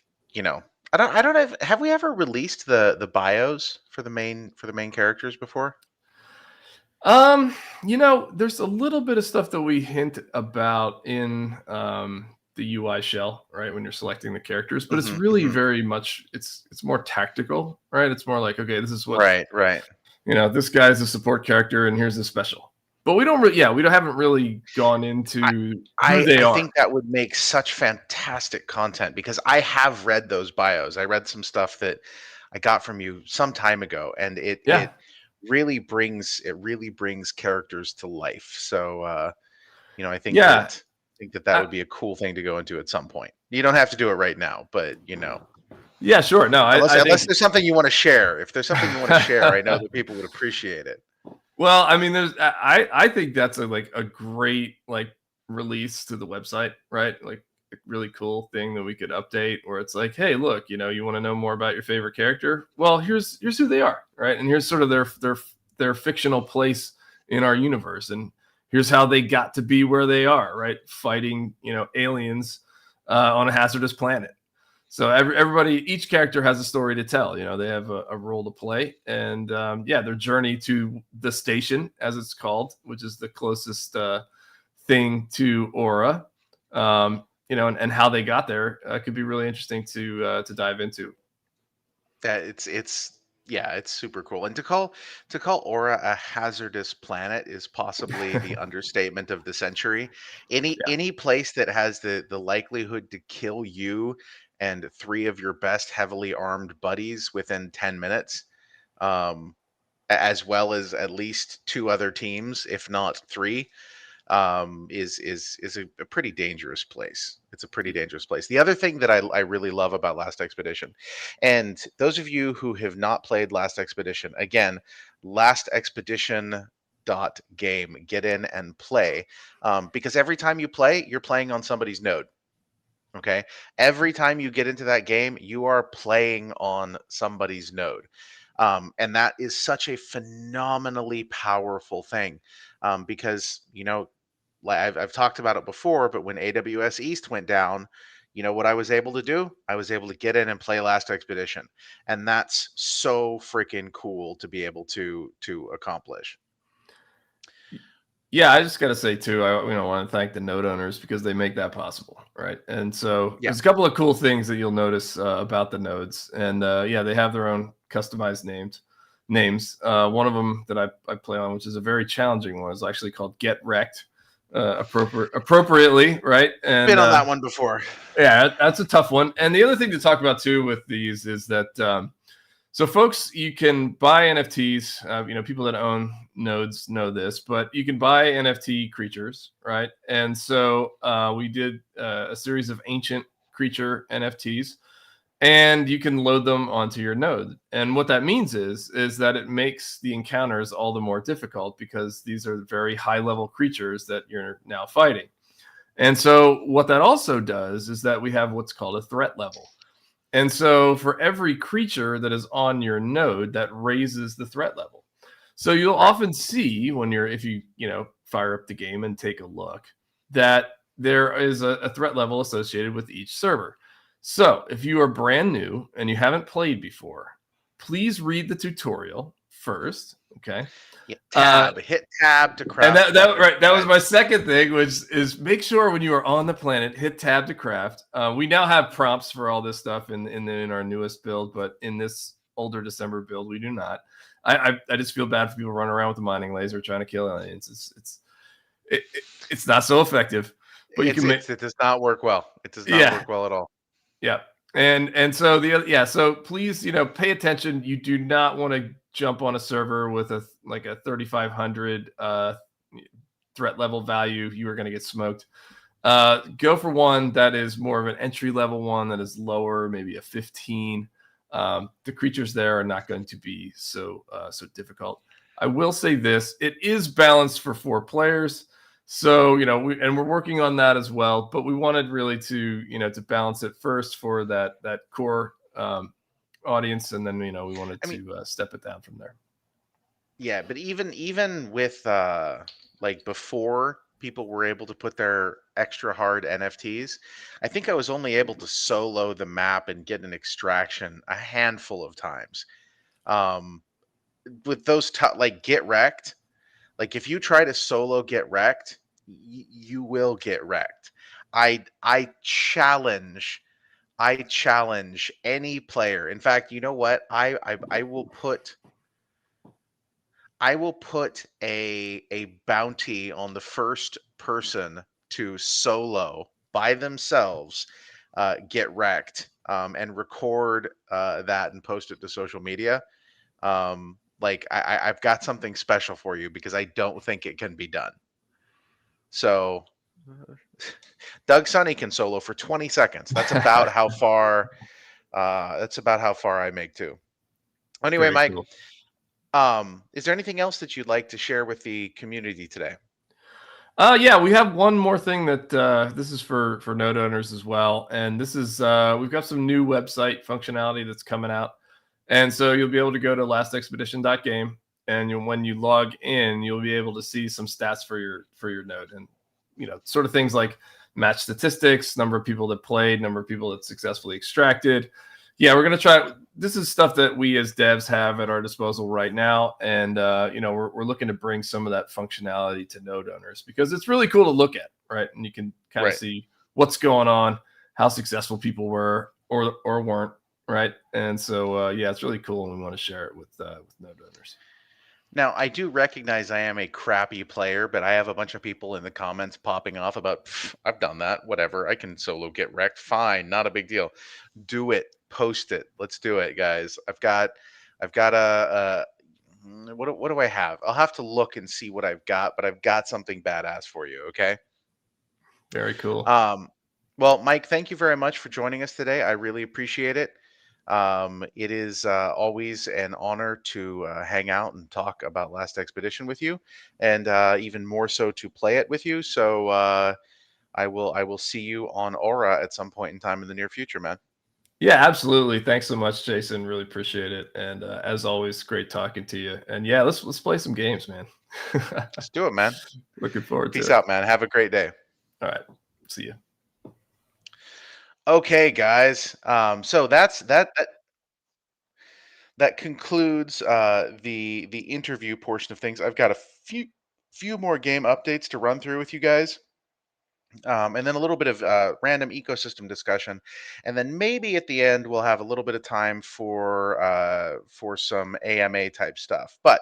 I don't have we ever released the bios for the main characters before? There's a little bit of stuff that we hint about in the UI shell, right, when you're selecting the characters, but it's really very much it's more tactical, right? It's more like, okay, this is what right. This guy's a support character and here's the special. But we haven't really gone into who they are. I think that would make such fantastic content because I have read those bios. I read some stuff that I got from you some time ago, and it really brings characters to life. So I think that would be a cool thing to go into at some point. You don't have to do it right now, but Yeah, sure. No, unless there's something you want to share. If there's something you want to share, I know that people would appreciate it. Well, I mean, I think that's a great release to the website, right? Like really cool thing that we could update, where it's like, hey, look, you want to know more about your favorite character? Well, here's who they are, right? And here's sort of their fictional place in our universe, and here's how they got to be where they are, right? Fighting, aliens on a hazardous planet. So everybody, each character has a story to tell. They have a role to play, and their journey to the station, as it's called, which is the closest thing to Aura, and how they got there could be really interesting to dive into. That it's super cool. And to call Aura a hazardous planet is possibly the understatement of the century. Any place that has the likelihood to kill you and three of your best heavily armed buddies within 10 minutes, as well as at least two other teams, if not three, is a pretty dangerous place. It's a pretty dangerous place. The other thing that I really love about Last Expedition, and those of you who have not played Last Expedition, again, lastexpedition.game, get in and play, because every time you play, you're playing on somebody's node. Okay, every time you get into that game, you are playing on somebody's node. And that is such a phenomenally powerful thing, because I've talked about it before, but when AWS East went down, what I was able to do? I was able to get in and play Last Expedition, and that's so freaking cool to be able to accomplish. Yeah, I just got to say too, I want to thank the node owners, because they make that possible, right? And so there's a couple of cool things that you'll notice about the nodes, and they have their own customized names. One of them that I play on, which is a very challenging one, is actually called Get Wrecked, appropriately, right? And been on that one before. Yeah, that's a tough one. And the other thing to talk about too with these is that so folks, you can buy NFTs. People that own nodes know this, but you can buy NFT creatures, right? And so we did a series of ancient creature NFTs, and you can load them onto your node. And what that means is that it makes the encounters all the more difficult, because these are very high level creatures that you're now fighting. And so what that also does is that we have what's called a threat level. And so for every creature that is on your node, that raises the threat level. So you'll often see if you fire up the game and take a look, that there is a threat level associated with each server. So if you are brand new and you haven't played before, please read the tutorial first. Okay. Yeah, hit tab to craft. And that was my second thing, which is make sure when you are on the planet, hit tab to craft. We now have prompts for all this stuff in our newest build, but in this older December build, we do not. I just feel bad for people running around with a mining laser trying to kill aliens. It's not so effective. But it does not work well. It does not work well at all. Yeah. And so so please, pay attention. You do not want to jump on a server with a 3,500 threat level value. You are going to get smoked. Go for one that is more of an entry level one that is lower, maybe a 15. The creatures there are not going to be so difficult. I will say this: it is balanced for 4 players. So, we're working on that as well, but we wanted really to balance it first for that core audience, and then we wanted to step it down from there. Yeah, but even with before people were able to put their extra hard NFTs, I think I was only able to solo the map and get an extraction a handful of times. With those Get Wrecked, if you try to solo Get Wrecked, you will get wrecked. I challenge any player. In fact, you know what? I will put a bounty on the first person to solo by themselves Get Wrecked, and record that and post it to social media. I've got something special for you, because I don't think it can be done. So Doug Sunny can solo for 20 seconds. That's about how far I make too. Anyway, Very Mike, cool. Is there anything else that you'd like to share with the community today? Yeah, we have one more thing that this is for node owners as well, and this is we've got some new website functionality that's coming out, and so you'll be able to go to lastexpedition.game, and when you log in, you'll be able to see some stats for your node, and sort of things like match statistics, number of people that played, number of people that successfully extracted. Yeah, we're gonna try. This is stuff that we as devs have at our disposal right now, and we're looking to bring some of that functionality to node owners because it's really cool to look at, right? And you can kind of see what's going on, how successful people were or weren't, right? And so yeah, it's really cool, and we want to share it with node owners. Now, I do recognize I am a crappy player, but I have a bunch of people in the comments popping off about, I've done that, whatever. I can solo get wrecked. Fine, not a big deal. Do it. Post it. Let's do it, guys. I've got what do I have? I'll have to look and see what I've got, but I've got something badass for you, okay? Very cool. Well, Mike, thank you very much for joining us today. I really appreciate it. It is always an honor to hang out and talk about Last Expedition with you, and even more so to play it with you. So I will see you on Aura at some point in time in the near future, man. Yeah, absolutely. Thanks so much, Jason. Really appreciate it. And as always, great talking to you. And yeah, let's play some games, man. Let's do it, man. Looking forward to it. Peace out, man. Have a great day. All right. See you. Okay, guys. So that concludes the interview portion of things. I've got a few more game updates to run through with you guys. And then a little bit of random ecosystem discussion, and then maybe at the end we'll have a little bit of time for some AMA type stuff. But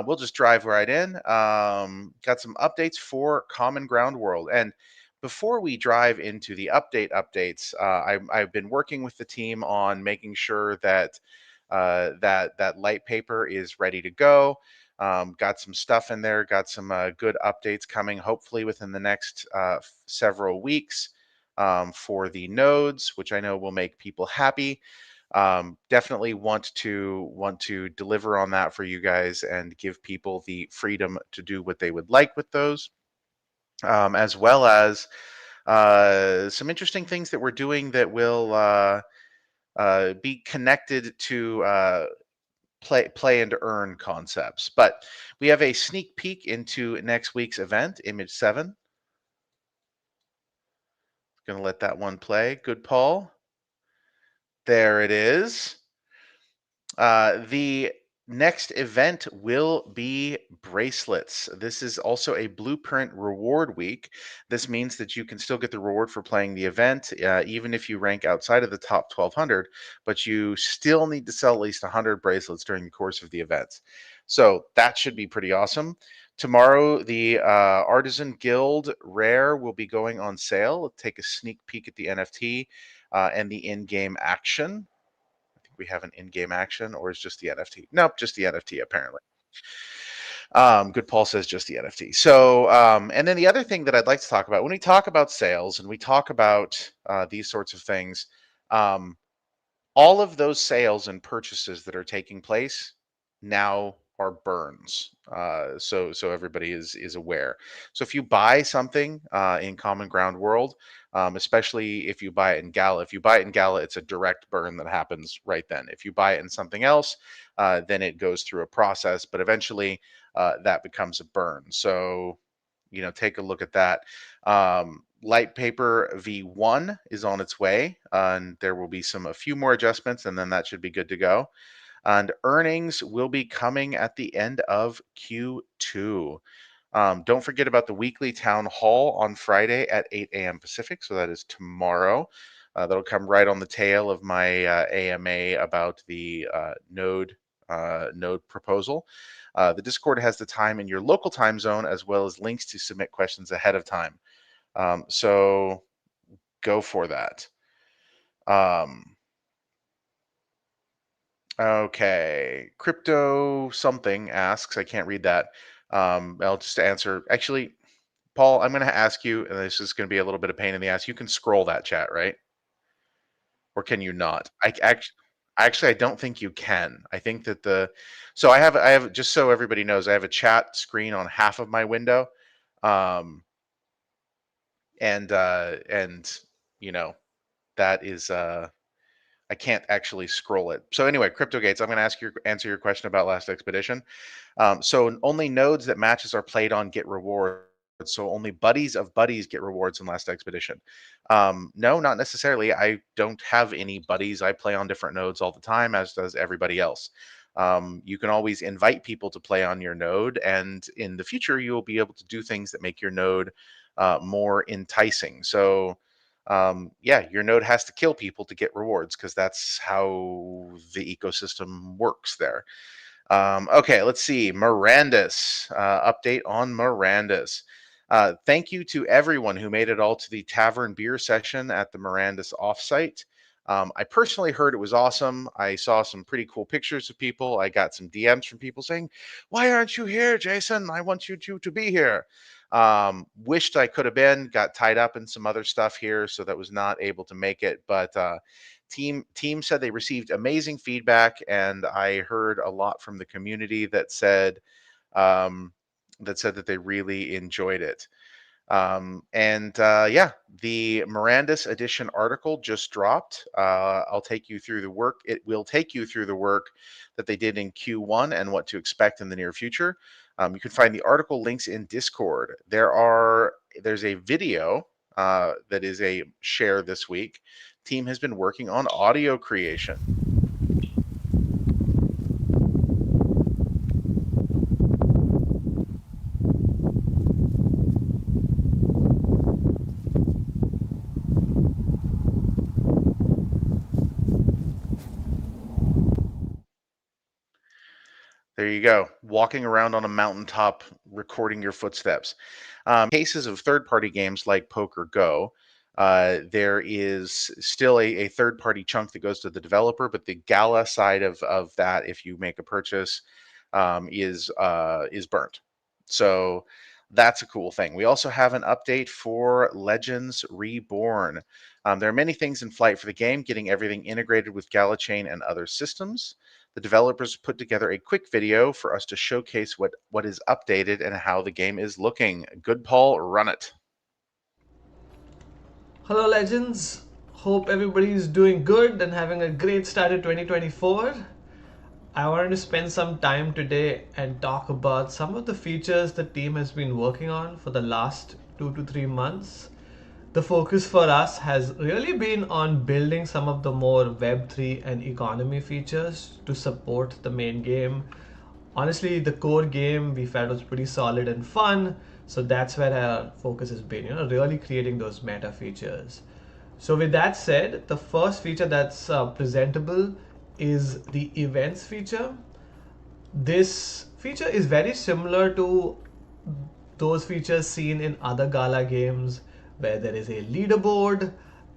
we'll just drive right in. Got some updates for Common Ground World, and before we drive into the updates, I've been working with the team on making sure that that light paper is ready to go. Got some stuff in there, got some good updates coming, hopefully within the next several weeks for the nodes, which I know will make people happy. Definitely want to deliver on that for you guys and give people the freedom to do what they would like with those, as well as some interesting things that we're doing that will be connected to play and earn concepts. But we have a sneak peek into next week's event, Image 7. Going to let that one play. Good, Paul. There it is. The next event will be bracelets. This is also a Blueprint reward week. This means that you can still get the reward for playing the event, even if you rank outside of the top 1200, but you still need to sell at least 100 bracelets during the course of the event. So that should be pretty awesome. Tomorrow, the Artisan Guild Rare will be going on sale. Let's take a sneak peek at the NFT and the in-game action. We have an in-game action, or is just the NFT? Nope, just the NFT apparently. Good Paul says just the NFT. So, and then the other thing that I'd like to talk about when we talk about sales and we talk about these sorts of things, all of those sales and purchases that are taking place now are burns. So everybody is aware. So if you buy something in Common Ground World, especially if you buy it in Gala, it's a direct burn that happens right then. If you buy it in something else, then it goes through a process, but eventually that becomes a burn. So take a look at that. Light paper V1 is on its way, and there will be a few more adjustments, and then that should be good to go. And earnings will be coming at the end of Q2. Don't forget about the weekly town hall on Friday at 8 a.m. Pacific. So that is tomorrow. That'll come right on the tail of my AMA about the node proposal. The Discord has the time in your local time zone, as well as links to submit questions ahead of time. So go for that. Okay. Crypto something asks, I can't read that. I'll just answer. Actually, Paul, I'm going to ask you, and this is going to be a little bit of pain in the ass. You can scroll that chat, right? Or can you not? I don't think you can. I think that so I have just so everybody knows, I have a chat screen on half of my window. Um, and you know that is I can't actually scroll it. So anyway, CryptoGates, I'm going to answer your question about Last Expedition. So only nodes that matches are played on get rewards. So only buddies of buddies get rewards in Last Expedition. No, not necessarily. I don't have any buddies. I play on different nodes all the time, as does everybody else. You can always invite people to play on your node, and in the future, you will be able to do things that make your node more enticing. So yeah, your node has to kill people to get rewards because that's how the ecosystem works there. Okay, let's see. Mirandus, update on Mirandus. Thank you to everyone who made it all to the tavern beer session at the Mirandus offsite. I personally heard it was awesome. I saw some pretty cool pictures of people. I got some DMs from people saying, "Why aren't you here, Jason? I want you to be here." Wished I could have been. Got tied up in some other stuff here, so that was not able to make it. But team said they received amazing feedback, and I heard a lot from the community that said that they really enjoyed it. Yeah, the Mirandus edition article just dropped. I'll take you through the work. It will take you through the work that they did in Q1 and what to expect in the near future. You can find the article links in Discord. There's a video that is a share this week. Team has been working on audio creation. There you go. Walking around on a mountaintop, recording your footsteps. Cases of third-party games like Poker Go, there is still a third-party chunk that goes to the developer, but the Gala side of that, if you make a purchase, is burnt. So that's a cool thing. We also have an update for Legends Reborn. There are many things in flight for the game, getting everything integrated with GalaChain and other systems. The developers put together a quick video for us to showcase what is updated and how the game is looking. Good Paul, run it. Hello legends, hope everybody is doing good and having a great start to 2024. I wanted to spend some time today and talk about some of the features the team has been working on for the last 2 to 3 months. The focus for us has really been on building some of the more Web3 and economy features to support the main game. Honestly, the core game we felt was pretty solid and fun, so that's where our focus has been, really creating those meta features. So with that said, the first feature that's presentable is the events feature. This feature is very similar to those features seen in other Gala games where there is a leaderboard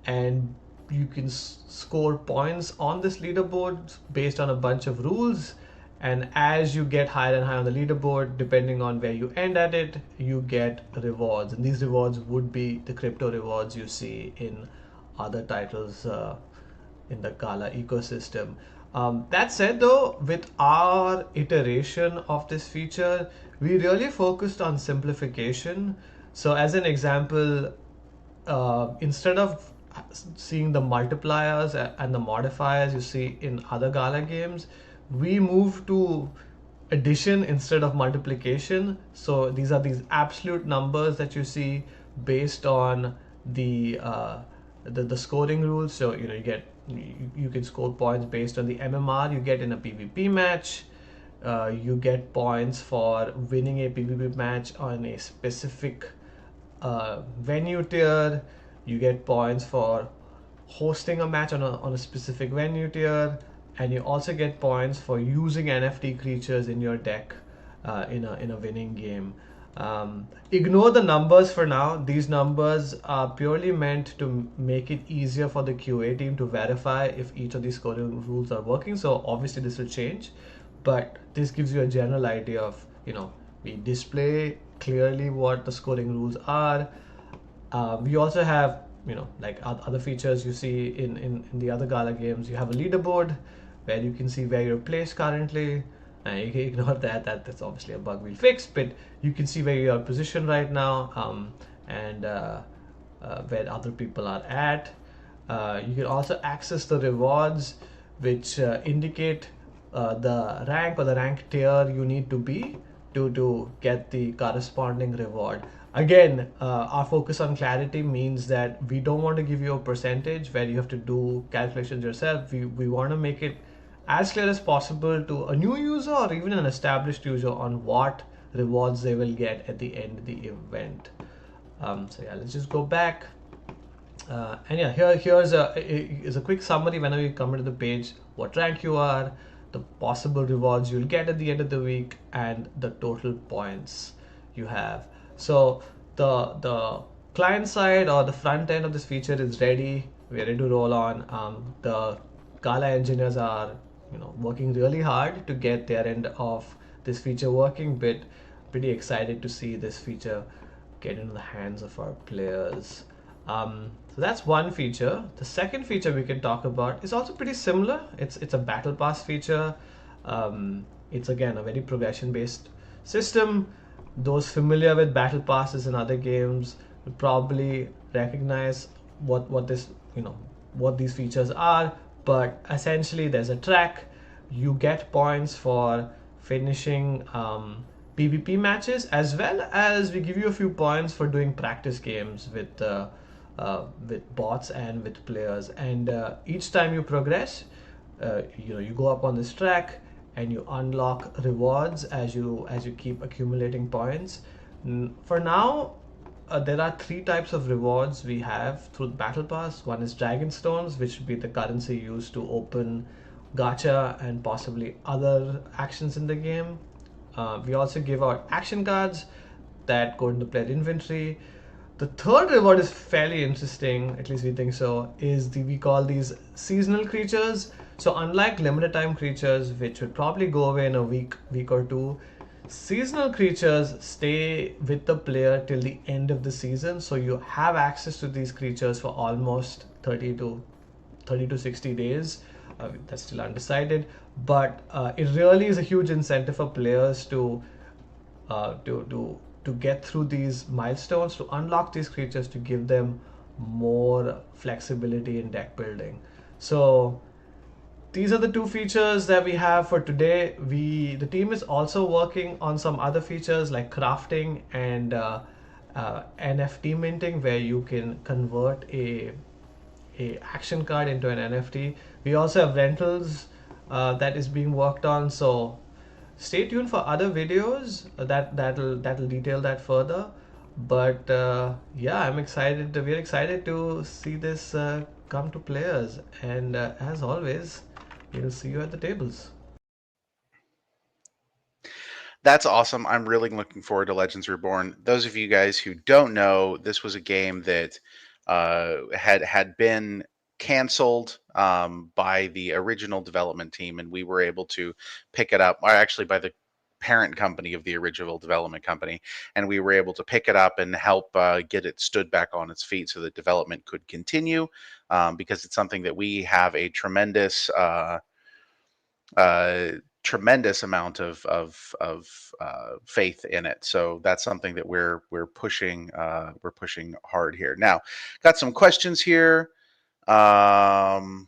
and you can score points on this leaderboard based on a bunch of rules, and as you get higher and higher on the leaderboard, depending on where you end at it, you get rewards, and these rewards would be the crypto rewards you see in other titles in the Gala ecosystem. That said though, with our iteration of this feature, we really focused on simplification. So as an example, instead of seeing the multipliers and the modifiers you see in other Gala games, we moved to addition instead of multiplication. So these are these absolute numbers that you see based on the scoring rules. So you can score points based on the MMR you get in a PvP match. You get points for winning a PvP match on a specific venue tier. You get points for hosting a match on a specific venue tier, and you also get points for using NFT creatures in your deck in a winning game. Ignore the numbers for now. These numbers are purely meant to make it easier for the QA team to verify if each of these scoring rules are working. So obviously this will change, but this gives you a general idea of, we display clearly what the scoring rules are. We also have, like other features you see in the other Gala games. You have a leaderboard where you can see where you're placed currently. You can ignore that's obviously a bug we'll fix, but you can see where you are positioned right now, and where other people are at. You can also access the rewards, which indicate the rank or the rank tier you need to be to get the corresponding reward. Again, our focus on clarity means that we don't want to give you a percentage where you have to do calculations yourself. We want to make it as clear as possible to a new user or even an established user on what rewards they will get at the end of the event. So yeah, let's just go back. And yeah, here's a quick summary whenever you come into the page, what rank you are, the possible rewards you'll get at the end of the week, and the total points you have. So the client side or the front end of this feature is ready. We're ready to roll on. The Gala engineers are working really hard to get their end of this feature working, but pretty excited to see this feature get into the hands of our players. So that's one feature. The second feature we can talk about is also pretty similar. It's a battle pass feature. It's again a very progression based system. Those familiar with battle passes in other games will probably recognize what these features are. But essentially, there's a track. You get points for finishing PvP matches, as well as we give you a few points for doing practice games with bots and with players. And each time you progress, you go up on this track and you unlock rewards as you keep accumulating points. For now, there are 3 types of rewards we have through the battle pass. One is dragon stones, which would be the currency used to open gacha and possibly other actions in the game. We also give out action cards that go into player inventory. The third reward is fairly interesting, at least we think so, we call these seasonal creatures. So unlike limited time creatures, which would probably go away in a week or two, seasonal creatures stay with the player till the end of the season. So you have access to these creatures for almost 30 to 60 days. That's still undecided, but it really is a huge incentive for players to get through these milestones, to unlock these creatures, to give them more flexibility in deck building. So these are the 2 features that we have for today. The team is also working on some other features like crafting and NFT minting, where you can convert a action card into an NFT. We also have rentals that is being worked on. So stay tuned for other videos that'll detail that further. But yeah, we're excited to see this come to players, and as always, we'll see you at the tables. That's awesome. I'm really looking forward to Legends Reborn. Those of you guys who don't know, this was a game that had been canceled by the original development team, and we were able to pick it up, or actually by the parent company of the original development company, and we were able to pick it up and help get it stood back on its feet so that development could continue, because it's something that we have a tremendous amount of faith in it. So that's something that we're pushing hard here. Now, got some questions here. Let's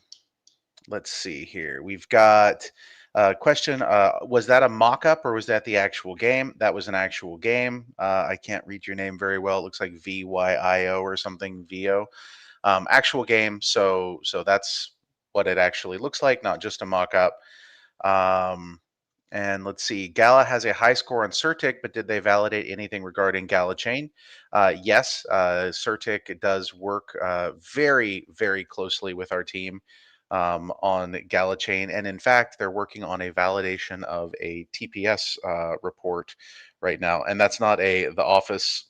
see here. We've got a question. Was that a mock-up or was that the actual game? That was an actual game. I can't read your name very well. It looks like VYIO or something. VO. Actual game. So that's what it actually looks like, not just a mock-up. And let's see, Gala has a high score on Certic, but did they validate anything regarding GalaChain? Yes, Certic does work very, very closely with our team on GalaChain. And in fact, they're working on a validation of a TPS report right now. And that's not the office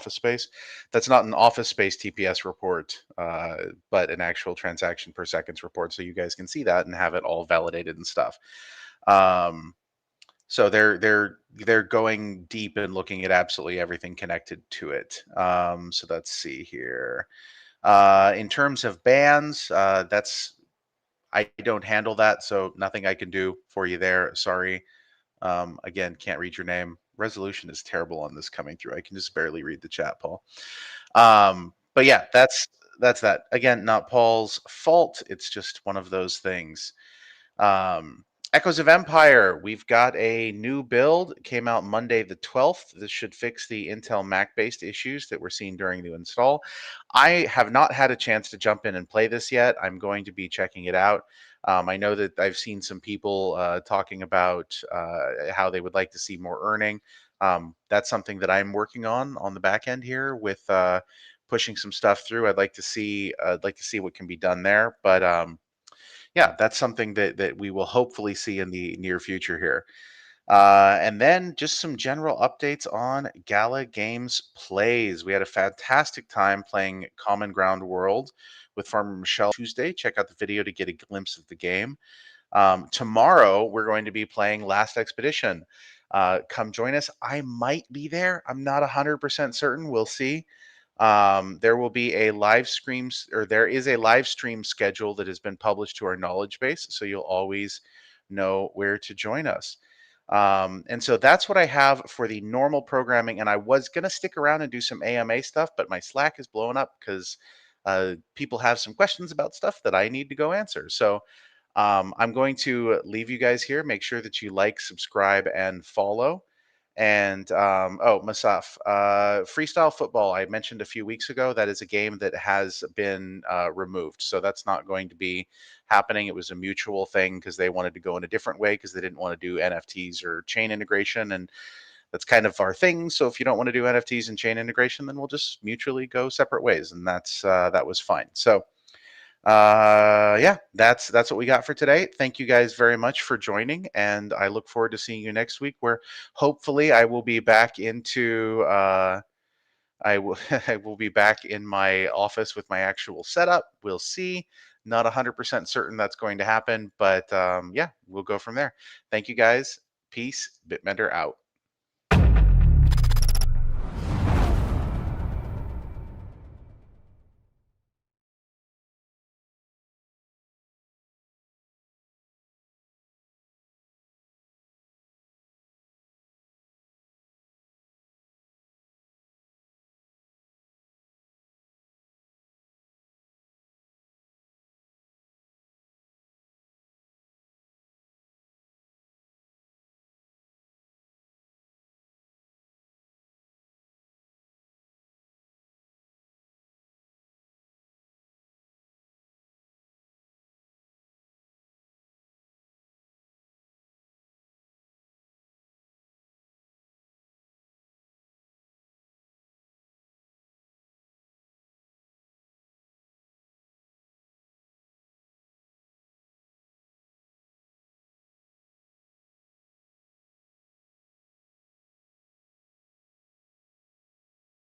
space. That's not an office space TPS report, but an actual transaction per seconds report. So you guys can see that and have it all validated and stuff. So they're going deep and looking at absolutely everything connected to it. So let's see here. In terms of bans, that's I don't handle that, so nothing I can do for you there. Sorry. Again, can't read your name. Resolution is terrible on this coming through. I can just barely read the chat, Paul. But yeah, that's that. Again, not Paul's fault. It's just one of those things. Echoes of Empire, we've got a new build. It came out Monday the 12th. This should fix the Intel Mac-based issues that we're seeing during the install. I have not had a chance to jump in and play this yet. I'm going to be checking it out. I know that I've seen some people talking about how they would like to see more earning. That's something that I'm working on the back end here with pushing some stuff through. I'd like to see what can be done there, but yeah, that's something that we will hopefully see in the near future here. And then just some general updates on Gala Games plays. We had a fantastic time playing Common Ground World with Farmer Michelle Tuesday. Check out the video to get a glimpse of the game. Tomorrow, we're going to be playing Last Expedition. Come join us. I might be there. I'm not 100% certain. We'll see. There will be a live stream, or there is a live stream schedule that has been published to our knowledge base, so you'll always know where to join us. And so that's what I have for the normal programming. And I was going to stick around and do some AMA stuff, but my Slack is blowing up because people have some questions about stuff that I need to go answer. So I'm going to leave you guys here. Make sure that you like, subscribe, and follow. And oh, Masaf, freestyle football, I mentioned a few weeks ago, that is a game that has been removed. So that's not going to be happening. It was a mutual thing because they wanted to go in a different way because they didn't want to do NFTs or chain integration. And that's kind of our thing. So if you don't want to do NFTs and chain integration, then we'll just mutually go separate ways. And that was fine. So yeah, that's what we got for today. Thank you guys very much for joining, and I look forward to seeing you next week, where hopefully I will be back into I will I will be back in my office with my actual setup. We'll see. Not 100% certain that's going to happen, but yeah, we'll go from there. Thank you guys. Peace. BitBender out.